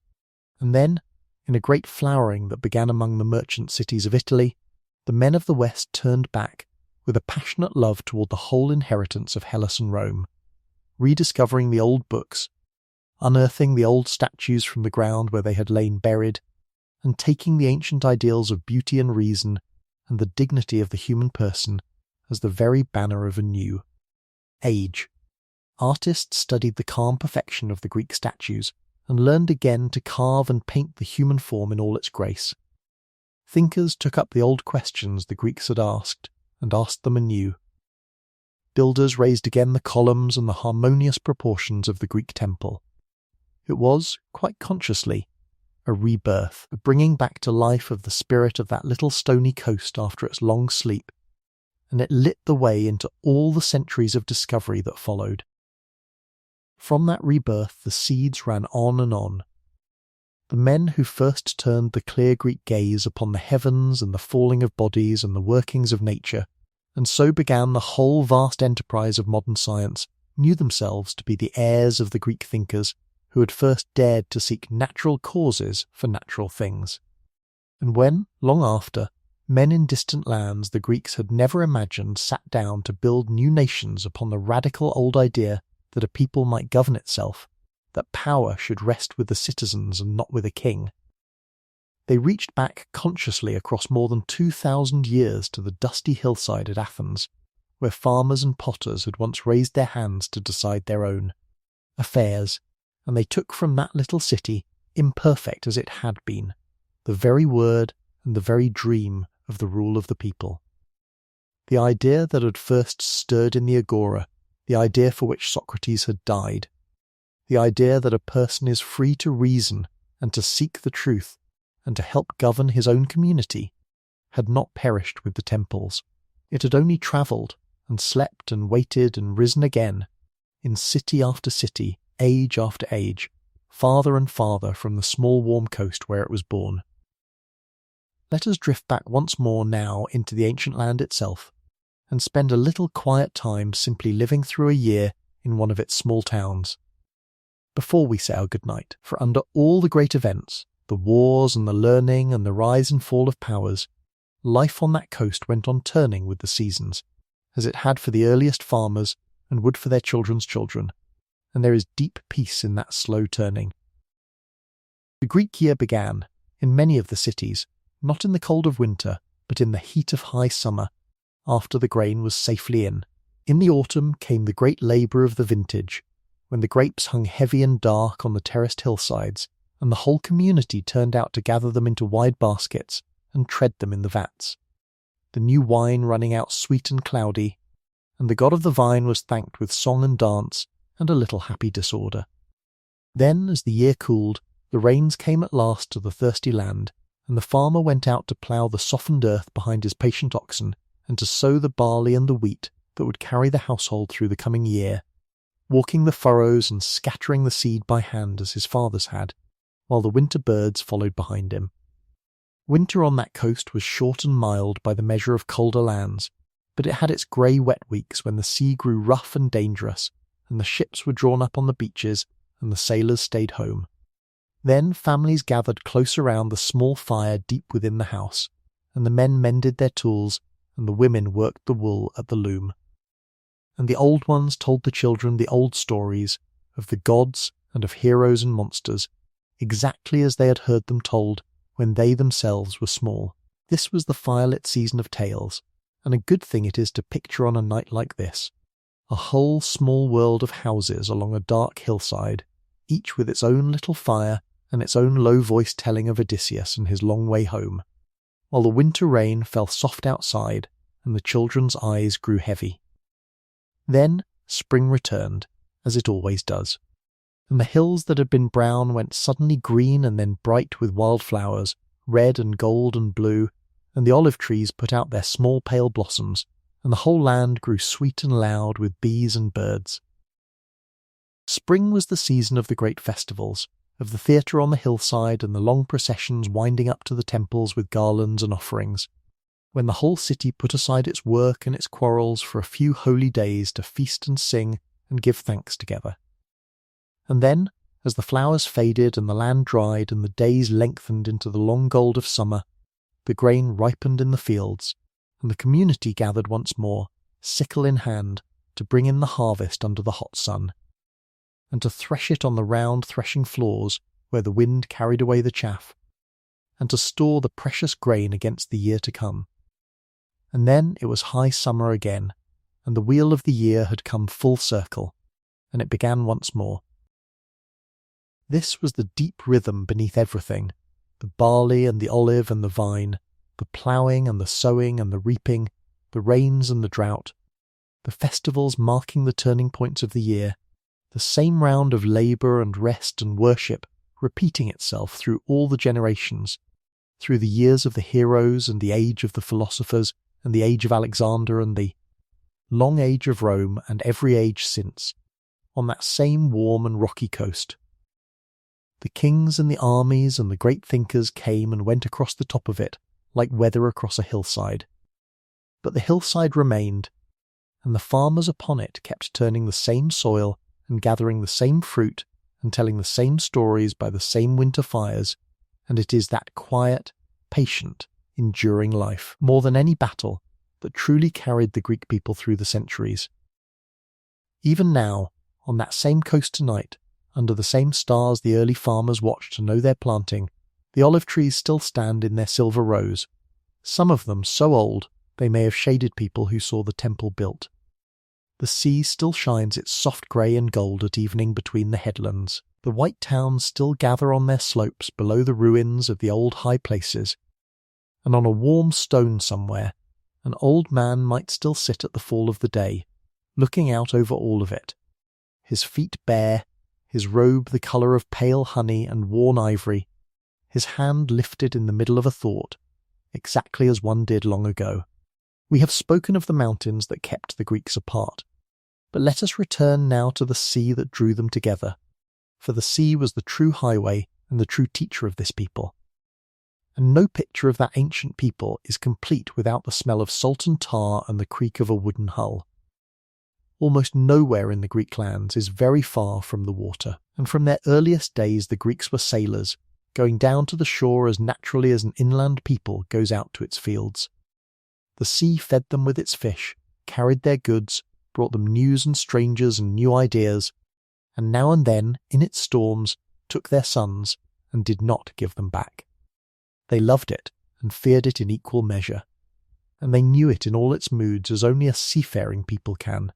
And then, in a great flowering that began among the merchant cities of Italy, the men of the West turned back with a passionate love toward the whole inheritance of Hellas and Rome, rediscovering the old books, unearthing the old statues from the ground where they had lain buried, and taking the ancient ideals of beauty and reason and the dignity of the human person as the very banner of a new age. Artists studied the calm perfection of the Greek statues and learned again to carve and paint the human form in all its grace. Thinkers took up the old questions the Greeks had asked and asked them anew. Builders raised again the columns and the harmonious proportions of the Greek temple. It was, quite consciously, a rebirth, a bringing back to life of the spirit of that little stony coast after its long sleep, and it lit the way into all the centuries of discovery that followed. From that rebirth the seeds ran on and on. The men who first turned the clear Greek gaze upon the heavens and the falling of bodies and the workings of nature, and so began the whole vast enterprise of modern science, knew themselves to be the heirs of the Greek thinkers who had first dared to seek natural causes for natural things. And when, long after, men in distant lands the Greeks had never imagined sat down to build new nations upon the radical old idea that a people might govern itself, that power should rest with the citizens and not with a king, they reached back consciously across more than 2,000 years to the dusty hillside at Athens, where farmers and potters had once raised their hands to decide their own affairs, and they took from that little city, imperfect as it had been, the very word and the very dream of the rule of the people. The idea that had first stirred in the agora, the idea for which Socrates had died, the idea that a person is free to reason and to seek the truth and to help govern his own community, had not perished with the temples. It had only travelled and slept and waited and risen again, in city after city, age after age, farther and farther from the small warm coast where it was born. Let us drift back once more now into the ancient land itself, and spend a little quiet time simply living through a year in one of its small towns. Before we say our good night, for under all the great events, the wars and the learning and the rise and fall of powers, life on that coast went on turning with the seasons, as it had for the earliest farmers and would for their children's children, and there is deep peace in that slow turning. The Greek year began, in many of the cities, not in the cold of winter, but in the heat of high summer, after the grain was safely in. In the autumn came the great labour of the vintage, when the grapes hung heavy and dark on the terraced hillsides, and the whole community turned out to gather them into wide baskets and tread them in the vats, the new wine running out sweet and cloudy, and the god of the vine was thanked with song and dance and a little happy disorder. Then, as the year cooled, the rains came at last to the thirsty land, and the farmer went out to plough the softened earth behind his patient oxen, and to sow the barley and the wheat that would carry the household through the coming year, walking the furrows and scattering the seed by hand as his fathers had, while the winter birds followed behind him. Winter on that coast was short and mild by the measure of colder lands, but it had its grey wet weeks when the sea grew rough and dangerous, and the ships were drawn up on the beaches, and the sailors stayed home. Then families gathered close around the small fire deep within the house, and the men mended their tools, and the women worked the wool at the loom. and the old ones told the children the old stories of the gods and of heroes and monsters, exactly as they had heard them told when they themselves were small. This was the firelit season of tales, and a good thing it is to picture on a night like this. A whole small world of houses along a dark hillside, each with its own little fire and its own low-voiced telling of Odysseus and his long way home, while the winter rain fell soft outside and the children's eyes grew heavy. Then spring returned, as it always does, and the hills that had been brown went suddenly green and then bright with wild flowers, red and gold and blue, and the olive trees put out their small pale blossoms, and the whole land grew sweet and loud with bees and birds. Spring was the season of the great festivals, of the theatre on the hillside and the long processions winding up to the temples with garlands and offerings, when the whole city put aside its work and its quarrels for a few holy days to feast and sing and give thanks together. And then, as the flowers faded and the land dried and the days lengthened into the long gold of summer, the grain ripened in the fields, and the community gathered once more, sickle in hand, to bring in the harvest under the hot sun, and to thresh it on the round threshing floors where the wind carried away the chaff, and to store the precious grain against the year to come. And then it was high summer again, and the wheel of the year had come full circle, and it began once more. This was the deep rhythm beneath everything, the barley and the olive and the vine, the ploughing and the sowing and the reaping, the rains and the drought, the festivals marking the turning points of the year, the same round of labour and rest and worship repeating itself through all the generations, through the years of the heroes and the age of the philosophers and the age of Alexander and the long age of Rome and every age since, on that same warm and rocky coast. The kings and the armies and the great thinkers came and went across the top of it, like weather across a hillside. But the hillside remained, and the farmers upon it kept turning the same soil and gathering the same fruit and telling the same stories by the same winter fires, and it is that quiet, patient, enduring life, more than any battle, that truly carried the Greek people through the centuries. Even now, on that same coast tonight, under the same stars the early farmers watched to know their planting, the olive trees still stand in their silver rows, some of them so old they may have shaded people who saw the temple built. The sea still shines its soft grey and gold at evening between the headlands. The white towns still gather on their slopes below the ruins of the old high places, and on a warm stone somewhere, an old man might still sit at the fall of the day, looking out over all of it, his feet bare, his robe the colour of pale honey and worn ivory, his hand lifted in the middle of a thought, exactly as one did long ago. We have spoken of the mountains that kept the Greeks apart, but let us return now to the sea that drew them together, for the sea was the true highway and the true teacher of this people. And no picture of that ancient people is complete without the smell of salt and tar and the creak of a wooden hull. Almost nowhere in the Greek lands is very far from the water, and from their earliest days the Greeks were sailors, going down to the shore as naturally as an inland people goes out to its fields. The sea fed them with its fish, carried their goods, brought them news and strangers and new ideas, and now and then, in its storms, took their sons and did not give them back. They loved it and feared it in equal measure, and they knew it in all its moods as only a seafaring people can.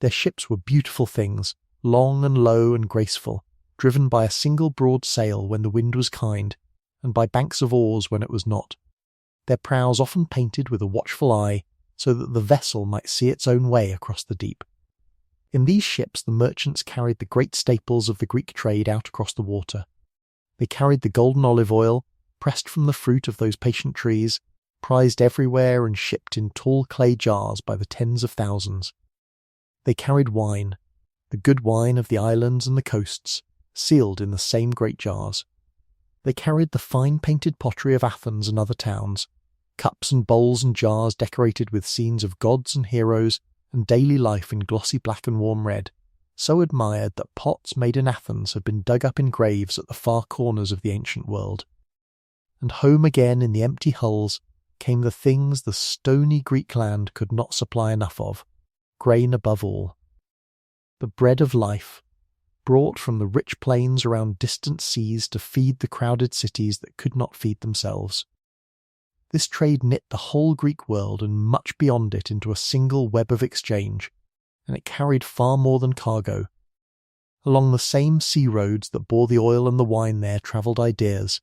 Their ships were beautiful things, long and low and graceful, driven by a single broad sail when the wind was kind, and by banks of oars when it was not, their prows often painted with a watchful eye, so that the vessel might see its own way across the deep. In these ships the merchants carried the great staples of the Greek trade out across the water. They carried the golden olive oil, pressed from the fruit of those patient trees, prized everywhere and shipped in tall clay jars by the tens of thousands. They carried wine, the good wine of the islands and the coasts, sealed in the same great jars. They carried the fine painted pottery of Athens and other towns, cups and bowls and jars decorated with scenes of gods and heroes and daily life in glossy black and warm red, so admired that pots made in Athens have been dug up in graves at the far corners of the ancient world. And home again in the empty hulls came the things the stony Greek land could not supply enough of, grain above all. The bread of life, brought from the rich plains around distant seas to feed the crowded cities that could not feed themselves. This trade knit the whole Greek world and much beyond it into a single web of exchange, and it carried far more than cargo. Along the same sea roads that bore the oil and the wine there travelled ideas,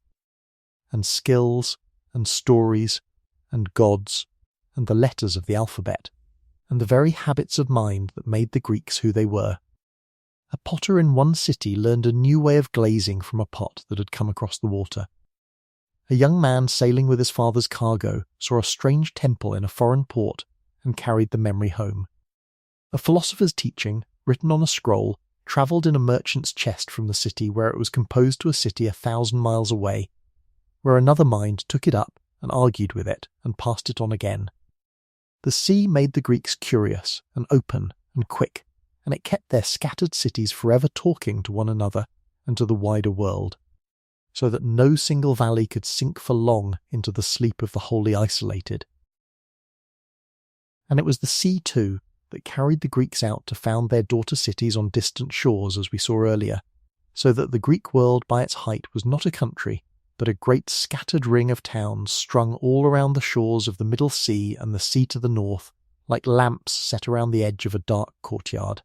and skills, and stories, and gods, and the letters of the alphabet, and the very habits of mind that made the Greeks who they were. A potter in one city learned a new way of glazing from a pot that had come across the water. A young man sailing with his father's cargo saw a strange temple in a foreign port and carried the memory home. A philosopher's teaching, written on a scroll, travelled in a merchant's chest from the city where it was composed to a city 1,000 miles away, where another mind took it up and argued with it and passed it on again. The sea made the Greeks curious and open and quick, and it kept their scattered cities forever talking to one another and to the wider world, so that no single valley could sink for long into the sleep of the wholly isolated. And it was the sea, too, that carried the Greeks out to found their daughter cities on distant shores, as we saw earlier, so that the Greek world by its height was not a country, but a great scattered ring of towns strung all around the shores of the Middle Sea and the sea to the north, like lamps set around the edge of a dark courtyard.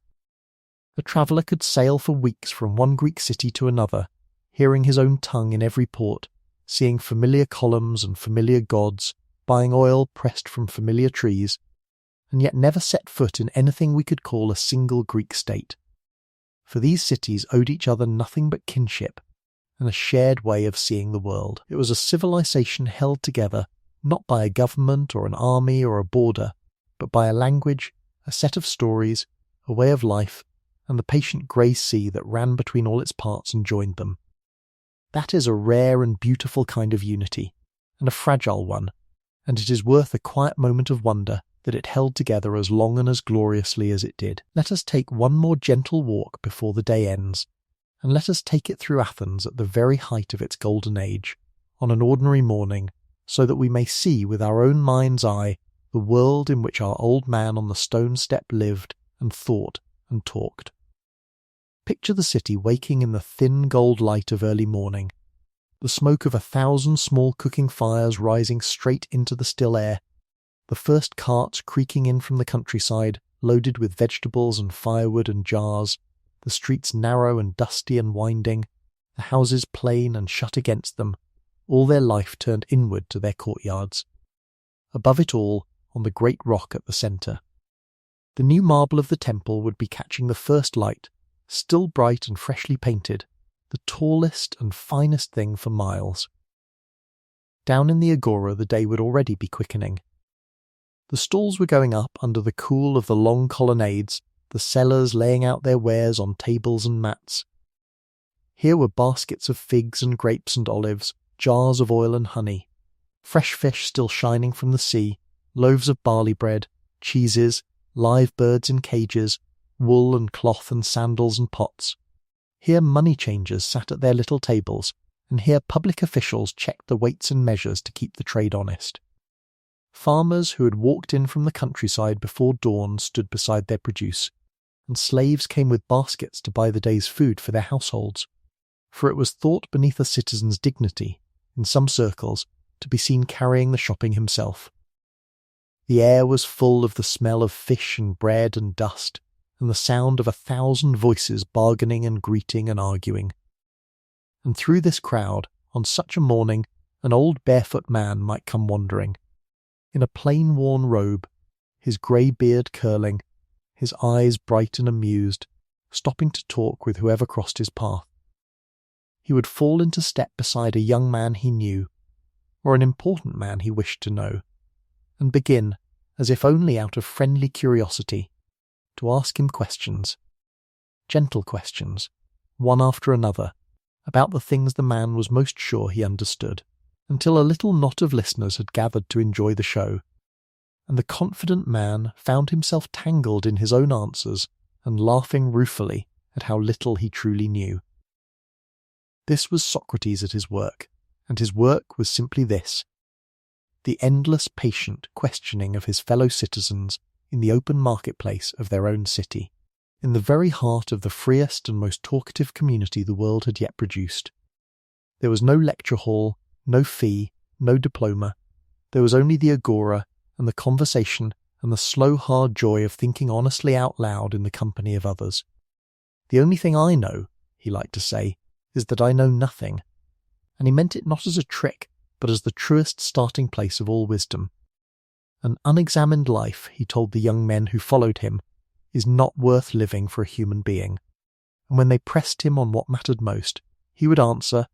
The traveller could sail for weeks from one Greek city to another, hearing his own tongue in every port, seeing familiar columns and familiar gods, buying oil pressed from familiar trees, and yet never set foot in anything we could call a single Greek state. For these cities owed each other nothing but kinship, and a shared way of seeing the world. It was a civilization held together, not by a government or an army or a border, but by a language, a set of stories, a way of life, and the patient grey sea that ran between all its parts and joined them. That is a rare and beautiful kind of unity, and a fragile one, and it is worth a quiet moment of wonder that it held together as long and as gloriously as it did. Let us take one more gentle walk before the day ends, and let us take it through Athens at the very height of its golden age, on an ordinary morning, so that we may see with our own mind's eye the world in which our old man on the stone step lived and thought and talked. Picture the city waking in the thin gold light of early morning, the smoke of 1,000 small cooking fires rising straight into the still air, the first carts creaking in from the countryside, loaded with vegetables and firewood and jars, the streets narrow and dusty and winding, the houses plain and shut against them, all their life turned inward to their courtyards. Above it all, on the great rock at the centre, the new marble of the temple would be catching the first light, still bright and freshly painted, the tallest and finest thing for miles. Down in the agora the day would already be quickening. The stalls were going up under the cool of the long colonnades, the sellers laying out their wares on tables and mats. Here were baskets of figs and grapes and olives, jars of oil and honey, fresh fish still shining from the sea, loaves of barley bread, cheeses, live birds in cages, wool and cloth and sandals and pots. Here money changers sat at their little tables, and here public officials checked the weights and measures to keep the trade honest. Farmers who had walked in from the countryside before dawn stood beside their produce, and slaves came with baskets to buy the day's food for their households, for it was thought beneath a citizen's dignity, in some circles, to be seen carrying the shopping himself. The air was full of the smell of fish and bread and dust, and the sound of 1,000 voices bargaining and greeting and arguing. And through this crowd, on such a morning, an old barefoot man might come wandering, in a plain worn robe, his grey beard curling, his eyes bright and amused, stopping to talk with whoever crossed his path. He would fall into step beside a young man he knew, or an important man he wished to know, and begin, as if only out of friendly curiosity, to ask him questions, gentle questions, one after another, about the things the man was most sure he understood, until a little knot of listeners had gathered to enjoy the show, and the confident man found himself tangled in his own answers and laughing ruefully at how little he truly knew. This was Socrates at his work, and his work was simply this: the endless patient questioning of his fellow citizens in the open marketplace of their own city, in the very heart of the freest and most talkative community the world had yet produced. There was no lecture hall, no fee, no diploma. There was only the agora and the conversation and the slow hard joy of thinking honestly out loud in the company of others. The only thing I know, he liked to say, is that I know nothing. And he meant it not as a trick, but as the truest starting place of all wisdom. An unexamined life, he told the young men who followed him, is not worth living for a human being. And when they pressed him on what mattered most, he would answer,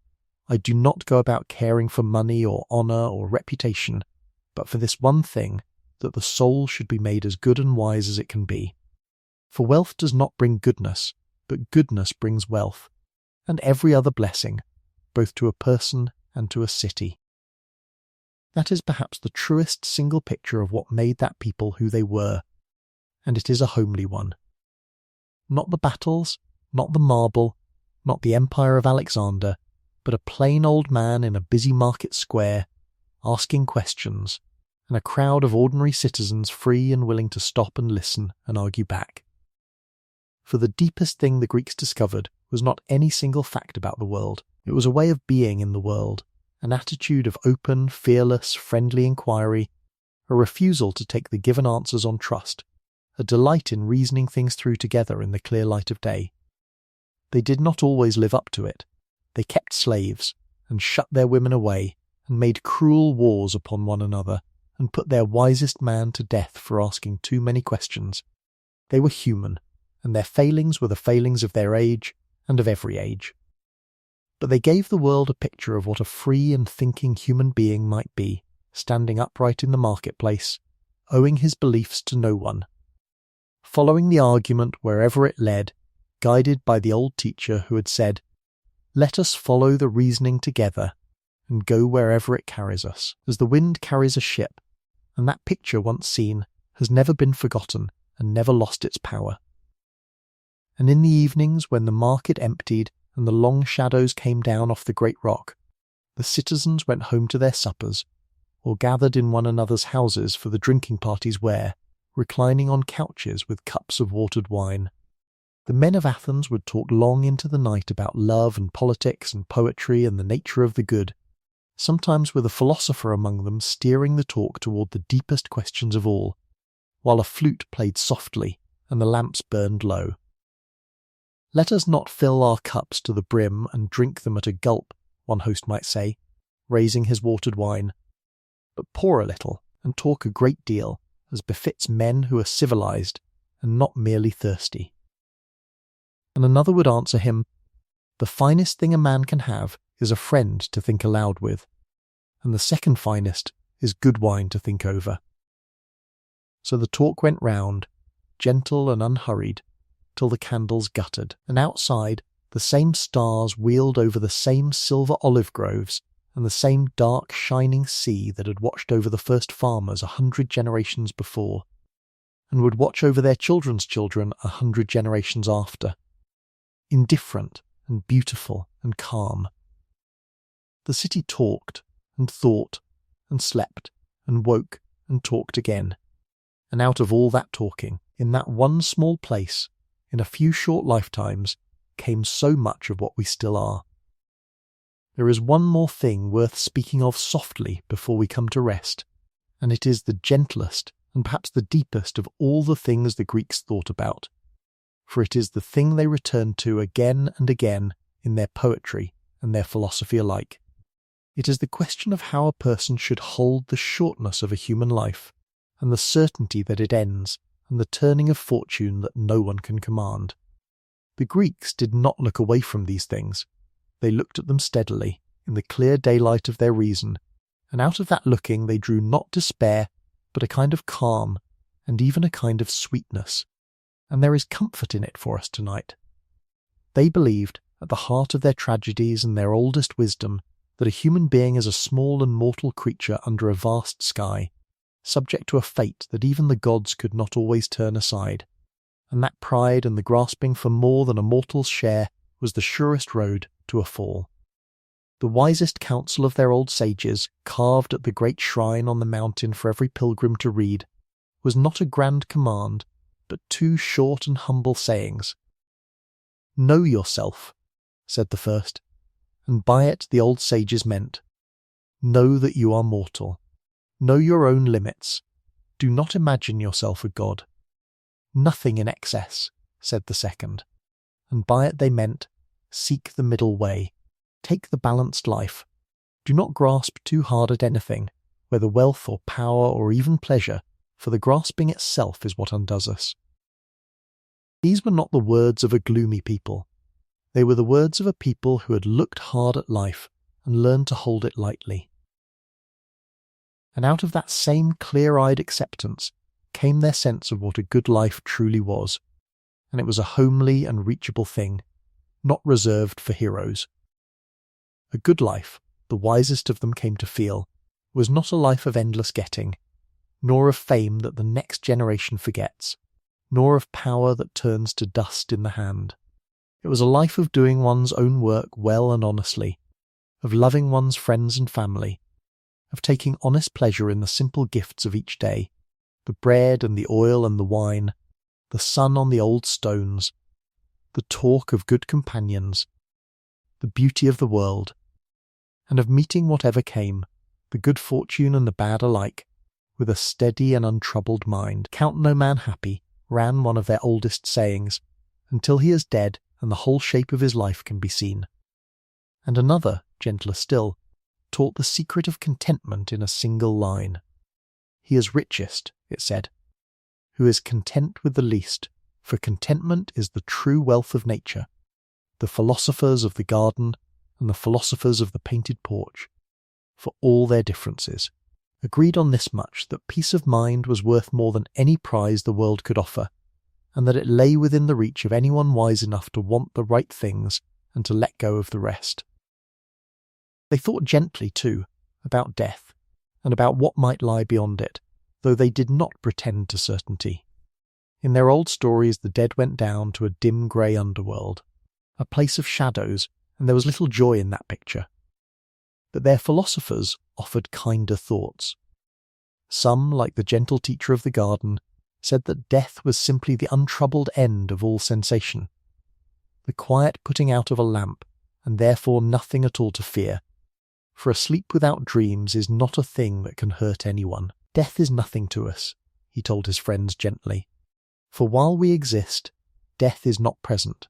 I do not go about caring for money or honour or reputation, but for this one thing, that the soul should be made as good and wise as it can be. For wealth does not bring goodness, but goodness brings wealth, and every other blessing, both to a person and to a city. That is perhaps the truest single picture of what made that people who they were, and it is a homely one. Not the battles, not the marble, not the empire of Alexander, but a plain old man in a busy market square, asking questions, and a crowd of ordinary citizens free and willing to stop and listen and argue back. For the deepest thing the Greeks discovered was not any single fact about the world. It was a way of being in the world, an attitude of open, fearless, friendly inquiry, a refusal to take the given answers on trust, a delight in reasoning things through together in the clear light of day. They did not always live up to it. They kept slaves, and shut their women away, and made cruel wars upon one another, and put their wisest man to death for asking too many questions. They were human, and their failings were the failings of their age and of every age. But they gave the world a picture of what a free and thinking human being might be, standing upright in the marketplace, owing his beliefs to no one, following the argument wherever it led, guided by the old teacher who had said, "Let us follow the reasoning together and go wherever it carries us, as the wind carries a ship," and that picture once seen has never been forgotten and never lost its power. And in the evenings when the market emptied and the long shadows came down off the great rock, the citizens went home to their suppers, or gathered in one another's houses for the drinking parties where, reclining on couches with cups of watered wine, the men of Athens would talk long into the night about love and politics and poetry and the nature of the good, sometimes with a philosopher among them steering the talk toward the deepest questions of all, while a flute played softly and the lamps burned low. Let us not fill our cups to the brim and drink them at a gulp, one host might say, raising his watered wine, but pour a little and talk a great deal, as befits men who are civilized and not merely thirsty. And another would answer him, the finest thing a man can have is a friend to think aloud with, and the second finest is good wine to think over. So the talk went round, gentle and unhurried, till the candles guttered, and outside the same stars wheeled over the same silver olive groves and the same dark shining sea that had watched over the first farmers 100 generations before, and would watch over their children's children 100 generations after, indifferent and beautiful and calm. The city talked and thought and slept and woke and talked again, and out of all that talking, in that one small place, in a few short lifetimes, came so much of what we still are. There is one more thing worth speaking of softly before we come to rest, and it is the gentlest and perhaps the deepest of all the things the Greeks thought about, for it is the thing they returned to again and again in their poetry and their philosophy alike. It is the question of how a person should hold the shortness of a human life, and the certainty that it ends, and the turning of fortune that no one can command. The Greeks did not look away from these things. They looked at them steadily, in the clear daylight of their reason, and out of that looking they drew not despair, but a kind of calm, and even a kind of sweetness. And there is comfort in it for us tonight. They believed, at the heart of their tragedies and their oldest wisdom, that a human being is a small and mortal creature under a vast sky, subject to a fate that even the gods could not always turn aside, and that pride and the grasping for more than a mortal's share was the surest road to a fall. The wisest counsel of their old sages, carved at the great shrine on the mountain for every pilgrim to read, was not a grand command, but two short and humble sayings. "Know yourself," said the first, and by it the old sages meant, know that you are mortal. Know your own limits. Do not imagine yourself a god. Nothing in excess, said the second, and by it they meant, seek the middle way. Take the balanced life. Do not grasp too hard at anything, whether wealth or power or even pleasure, for the grasping itself is what undoes us. These were not the words of a gloomy people. They were the words of a people who had looked hard at life and learned to hold it lightly. And out of that same clear-eyed acceptance came their sense of what a good life truly was, and it was a homely and reachable thing, not reserved for heroes. A good life, the wisest of them came to feel, was not a life of endless getting, nor of fame that the next generation forgets, nor of power that turns to dust in the hand. It was a life of doing one's own work well and honestly, of loving one's friends and family, of taking honest pleasure in the simple gifts of each day, the bread and the oil and the wine, the sun on the old stones, the talk of good companions, the beauty of the world, and of meeting whatever came, the good fortune and the bad alike, with a steady and untroubled mind. Count no man happy, ran one of their oldest sayings, until he is dead and the whole shape of his life can be seen. And another, gentler still, taught the secret of contentment in a single line. He is richest, it said, who is content with the least, for contentment is the true wealth of nature. The philosophers of the garden and the philosophers of the painted porch, for all their differences, agreed on this much, that peace of mind was worth more than any prize the world could offer, and that it lay within the reach of anyone wise enough to want the right things and to let go of the rest. They thought gently, too, about death, and about what might lie beyond it, though they did not pretend to certainty. In their old stories the dead went down to a dim grey underworld, a place of shadows, and there was little joy in that picture. But their philosophers offered kinder thoughts. Some, like the gentle teacher of the garden, said that death was simply the untroubled end of all sensation, the quiet putting out of a lamp, and therefore nothing at all to fear, for a sleep without dreams is not a thing that can hurt anyone. Death is nothing to us, he told his friends gently, for while we exist, death is not present,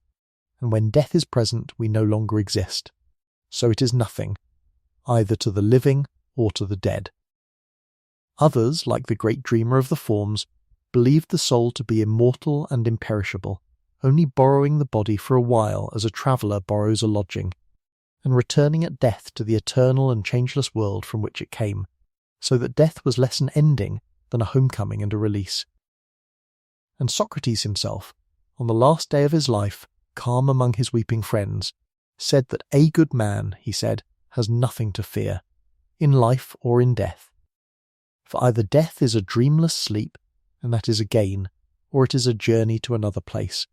and when death is present we no longer exist, so it is nothing, either to the living or to the dead. Others, like the great dreamer of the forms, believed the soul to be immortal and imperishable, only borrowing the body for a while as a traveller borrows a lodging, and returning at death to the eternal and changeless world from which it came, so that death was less an ending than a homecoming and a release. And Socrates himself, on the last day of his life, calm among his weeping friends, said that a good man, he said, has nothing to fear, in life or in death. For either death is a dreamless sleep, and that is a gain, or it is a journey to another place,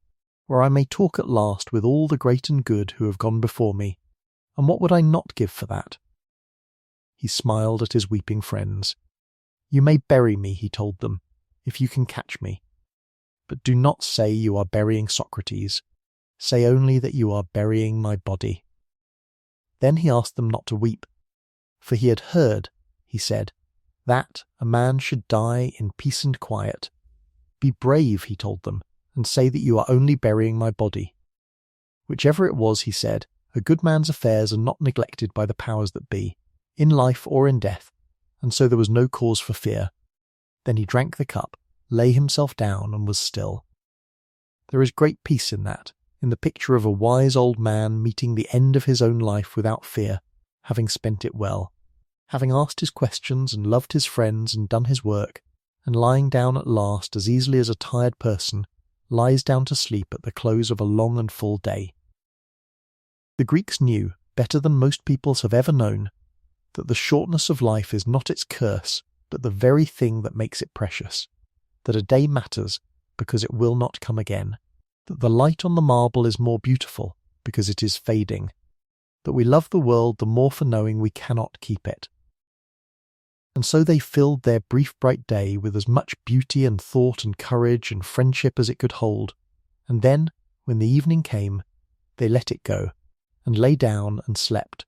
where I may talk at last with all the great and good who have gone before me, and what would I not give for that? He smiled at his weeping friends. You may bury me, he told them, if you can catch me. But do not say you are burying Socrates. Say only that you are burying my body. Then he asked them not to weep, for he had heard, he said, that a man should die in peace and quiet. Be brave, he told them, and say that you are only burying my body. Whichever it was, he said, a good man's affairs are not neglected by the powers that be, in life or in death, and so there was no cause for fear. Then he drank the cup, lay himself down, and was still. There is great peace in that, in the picture of a wise old man meeting the end of his own life without fear, having spent it well, having asked his questions and loved his friends and done his work, and lying down at last as easily as a tired person lies down to sleep at the close of a long and full day. The Greeks knew, better than most peoples have ever known, that the shortness of life is not its curse, but the very thing that makes it precious, that a day matters because it will not come again, that the light on the marble is more beautiful because it is fading, that we love the world the more for knowing we cannot keep it. And so they filled their brief bright day with as much beauty and thought and courage and friendship as it could hold, and then, when the evening came, they let it go, and lay down and slept,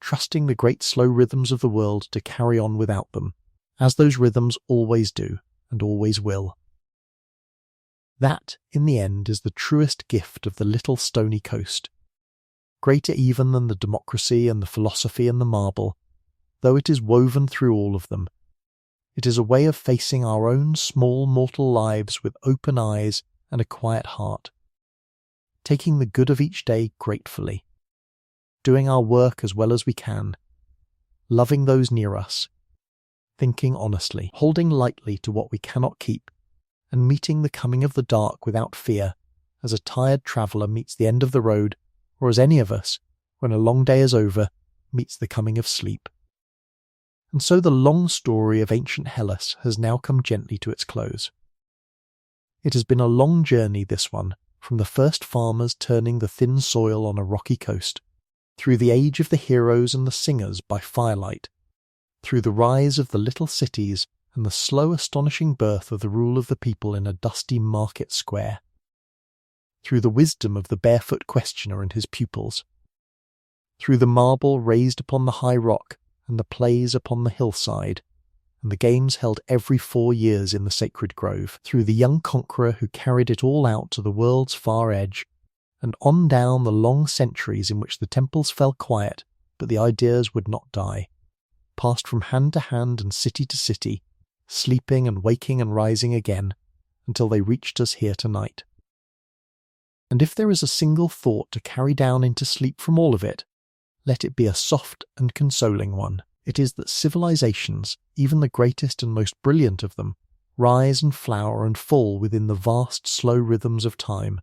trusting the great slow rhythms of the world to carry on without them, as those rhythms always do and always will. That, in the end, is the truest gift of the little stony coast, greater even than the democracy and the philosophy and the marble, though it is woven through all of them. It is a way of facing our own small mortal lives with open eyes and a quiet heart, taking the good of each day gratefully, doing our work as well as we can, loving those near us, thinking honestly, holding lightly to what we cannot keep, and meeting the coming of the dark without fear, as a tired traveller meets the end of the road, or as any of us, when a long day is over, meets the coming of sleep. And so the long story of ancient Hellas has now come gently to its close. It has been a long journey, this one, from the first farmers turning the thin soil on a rocky coast, through the age of the heroes and the singers by firelight, through the rise of the little cities and the slow astonishing birth of the rule of the people in a dusty market square, through the wisdom of the barefoot questioner and his pupils, through the marble raised upon the high rock and the plays upon the hillside, and the games held every 4 years in the sacred grove, through the young conqueror who carried it all out to the world's far edge, and on down the long centuries in which the temples fell quiet, but the ideas would not die, passed from hand to hand and city to city, sleeping and waking and rising again, until they reached us here tonight. And if there is a single thought to carry down into sleep from all of it, let it be a soft and consoling one. It is that civilizations, even the greatest and most brilliant of them, rise and flower and fall within the vast slow rhythms of time,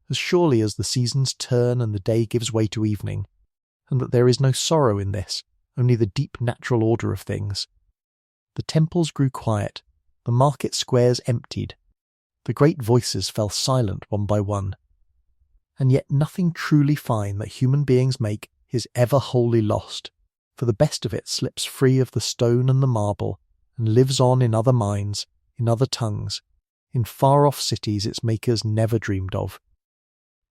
as surely as the seasons turn and the day gives way to evening, and that there is no sorrow in this, only the deep natural order of things. The temples grew quiet, the market squares emptied, the great voices fell silent one by one, and yet nothing truly fine that human beings make is ever wholly lost, for the best of it slips free of the stone and the marble, and lives on in other minds, in other tongues, in far-off cities its makers never dreamed of.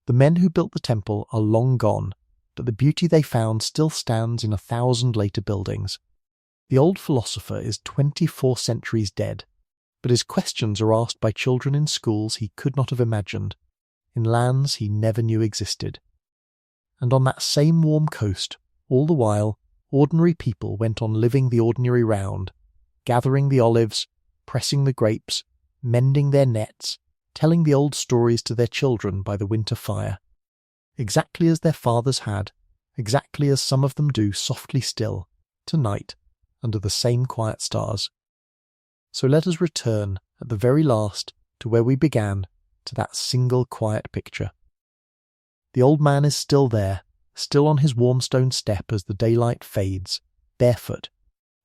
The men who built the temple are long gone, but the beauty they found still stands in 1,000 later buildings. The old philosopher is 24 centuries dead, but his questions are asked by children in schools he could not have imagined, in lands he never knew existed. And on that same warm coast, all the while, ordinary people went on living the ordinary round, gathering the olives, pressing the grapes, mending their nets, telling the old stories to their children by the winter fire, exactly as their fathers had, exactly as some of them do softly still, tonight, under the same quiet stars. So let us return, at the very last, to where we began, to that single quiet picture. The old man is still there, still on his warm stone step as the daylight fades, barefoot,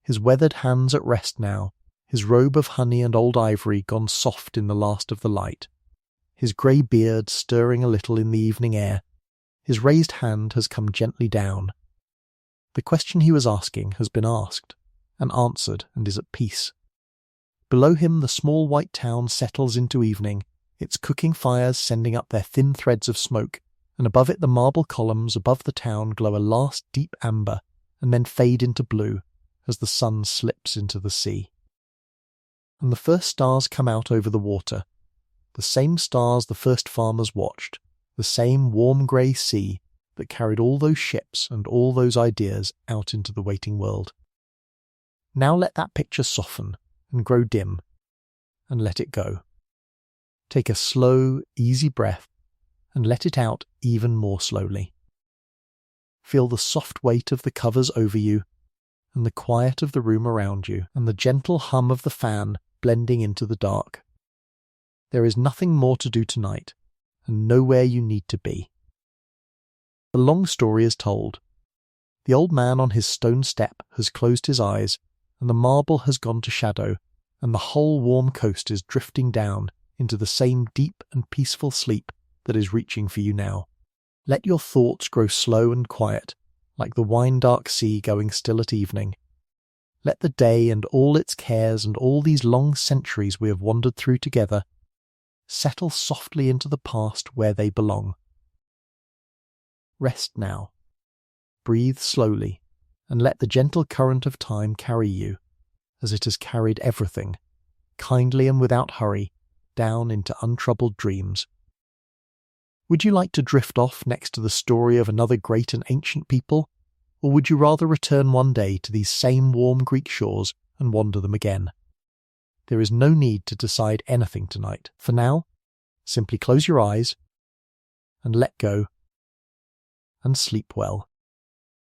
his weathered hands at rest now, his robe of honey and old ivory gone soft in the last of the light, his grey beard stirring a little in the evening air. His raised hand has come gently down. The question he was asking has been asked, and answered, and is at peace. Below him the small white town settles into evening, its cooking fires sending up their thin threads of smoke, and above it the marble columns above the town glow a last deep amber, and then fade into blue, as the sun slips into the sea. And the first stars come out over the water, the same stars the first farmers watched, the same warm grey sea that carried all those ships and all those ideas out into the waiting world. Now let that picture soften and grow dim, and let it go. Take a slow, easy breath, and let it out even more slowly. Feel the soft weight of the covers over you, and the quiet of the room around you, and the gentle hum of the fan blending into the dark. There is nothing more to do tonight, and nowhere you need to be. The long story is told. The old man on his stone step has closed his eyes, and the marble has gone to shadow, and the whole warm coast is drifting down into the same deep and peaceful sleep that is reaching for you now. Let your thoughts grow slow and quiet, like the wine-dark sea going still at evening, Let the day and all its cares and all these long centuries we have wandered through together settle softly into the past where they belong. Rest now. Breathe slowly, and let the gentle current of time carry you, as it has carried everything, kindly and without hurry, down into untroubled dreams. Would you like to drift off next to the story of another great and ancient people, or would you rather return one day to these same warm Greek shores and wander them again? There is no need to decide anything tonight. For now, simply close your eyes and let go and sleep well.